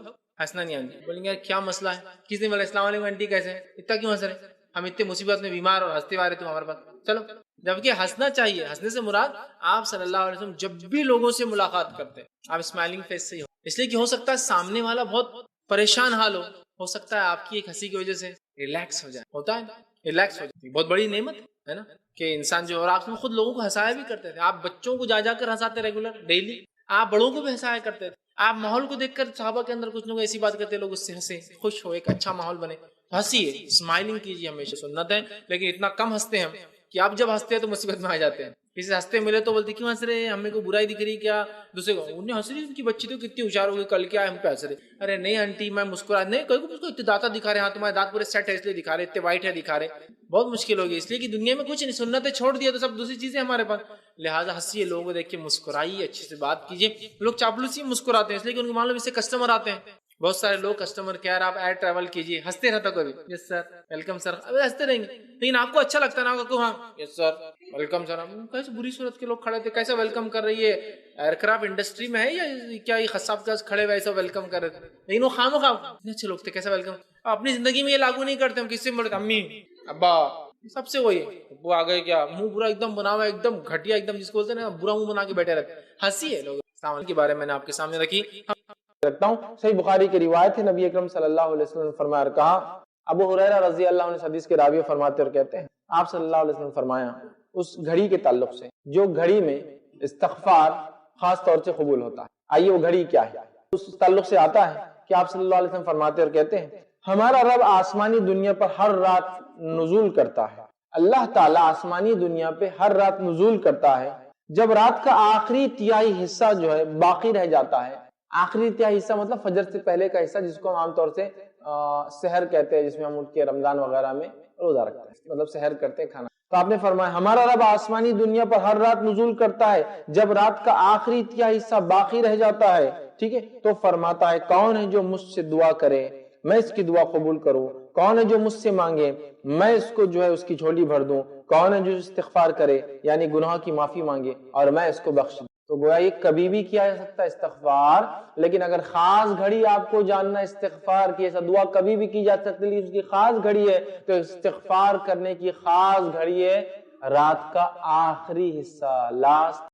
ہنسنا نہیں آنٹی، بولیں گے یار کیا مسئلہ ہے، کس نے بولا السلام علیکم آنٹی کیسے ہیں، اتنا کیوں ہنس رہے، ہم اتنے مصیبت میں بیمار اور ہنستے آ رہے تم ہمارے پاس، چلو۔ جبکہ ہنسنا چاہیے، ہنسنے سے مراد آپ صلی اللہ علیہ وسلم جب بھی لوگوں سے ملاقات کرتے ہیں آپ اسمائلنگ فیس سے ہی ہو، اس لیے کہ ہو سکتا ہے سامنے والا بہت پریشان حال ہو سکتا ہے آپ کی ایک ہنسی کی وجہ سے ریلیکس ہو جائے، ہوتا ہے ریلیکس ہو جائے، بہت بڑی نعمت ہے نا، کہ انسان جو، اور آپ خود لوگوں کو ہنسایا بھی کرتے تھے، آپ بچوں کو جا کر ہنساتے ریگولر ڈیلی، آپ بڑوں کو بھی ہنسایا کرتے تھے، آپ ماحول کو دیکھ کر صحابہ کے اندر کچھ لوگ ایسی بات کرتے، لوگ اس سے ہنسے، خوش ہو، ایک اچھا ماحول بنے، ہنسیے، اسمائلنگ کیجیے، ہمیشہ سنت ہے، لیکن اتنا کم ہنستے ہیں ہم کہ آپ جب ہنستے ہیں تو مصیبت میں آ جاتے ہیں، کسی سے ہنستے ملے تو بولتے کیوں ہنس رہے ہیں، ہمیں کوئی برائی دکھ رہی کیا، دوسرے کو انہیں ہنس رہی، ان کی بچی تو کتنی ہوشیار ہوگی، کل کیا ہے ہم پہ ہنس رہے، ارے نہیں آنٹی میں مسکرا نہیں، کوئی کو اتنے دانت دکھا رہے، ہاں تمہارے دانت پورے سیٹ ہے اس لیے دکھا رہے، اتنے وائٹ ہے دکھا رہے، بہت مشکل ہوگی، اس لیے کہ دنیا میں کچھ نہیں، سنتیں چھوڑ دیا تو سب دوسری چیزیں ہمارے پاس، لہٰذا ہنسیے، لوگوں کو دیکھ کے مسکرائیے، اچھے سے بات کیجیے، لوگ چاپلوسی مسکراتے ہیں اس لیے کہ ان کو معلوم اس سے کسٹمر آتے ہیں، بہت سارے لوگ کسٹمر کیئر آپ ایئر ٹریول کیجیے ہنستے رہتا کوئی یس سر ویلکم سر ابھی ہنستے رہیں گے لیکن آپ کو اچھا لگتا نا کہ ہاں یس سر ویلکم سر کیسے بری صورت کے لوگ کھڑے تھے کیسا ویلکم کر رہی ہے ایئر کرافٹ انڈسٹری میں ہے یا کیا یہ خصاب کا کھڑے ہوئے ایسا ویلکم کر رہے تھے لیکن وہ خامخواہ اتنے اچھے لوگ تھے کیسا ویلکم اپنی زندگی میں یہ لاگو نہیں کرتے ہم کس سے بولتے امی ابا سب سے وہی وہ آ گئے کیا منہ برا ایک دم بنا ہوا ایک دم گھٹیا ایک دم جس کو بولتے ہیں نا برا منہ بنا کے بیٹھے رہتے ہنسی ہے لوگ سامان کے بارے میں نے آپ کے سامنے رکھی رکھتا ہوں صحیح بخاری کی روایت ہے نبی اکرم صلی اللہ علیہ وسلم نے فرمایا اور کہا ابو ہریرہ رضی اللہ عنہ حدیث کے راوی فرماتے اور کہتے ہیں آپ صلی اللہ علیہ وسلم نے فرمایا اس گھڑی کے تعلق سے جو گھڑی میں استغفار خاص طور سے قبول ہوتا ہے آئیے وہ گھڑی کیا ہے اس تعلق سے آتا ہے کہ آپ صلی اللہ علیہ وسلم فرماتے اور کہتے ہیں ہمارا رب آسمانی دنیا پر ہر رات نزول کرتا ہے اللہ تعالیٰ آسمانی دنیا پہ ہر رات نزول کرتا ہے جب رات کا آخری تہائی حصہ جو ہے باقی رہ جاتا ہے آخری تہائی حصہ مطلب فجر سے پہلے کا حصہ جس کو ہم عام طور سے سحر کہتے ہیں جس میں ہم اٹھ کے رمضان وغیرہ میں روزہ رکھتے ہیں مطلب سحر کرتے ہیں کھانا تو آپ نے فرمایا ہمارا رب آسمانی دنیا پر ہر رات نزول کرتا ہے جب رات کا آخری تہائی حصہ باقی رہ جاتا ہے ٹھیک ہے تو فرماتا ہے کون ہے جو مجھ سے دعا کرے میں اس کی دعا قبول کروں کون ہے جو مجھ سے مانگے میں اس کو جو ہے اس کی جھولی بھر دوں کون ہے جو استغفار کرے یعنی گناہ کی معافی مانگے اور میں اس کو بخش دوں تو گویا یہ کبھی بھی کیا جا سکتا ہے استغفار لیکن اگر خاص گھڑی آپ کو جاننا استغفار کی ایسا دعا کبھی بھی کی جا سکتی ہے اس کی خاص گھڑی ہے تو استغفار کرنے کی خاص گھڑی ہے رات کا آخری حصہ لاسٹ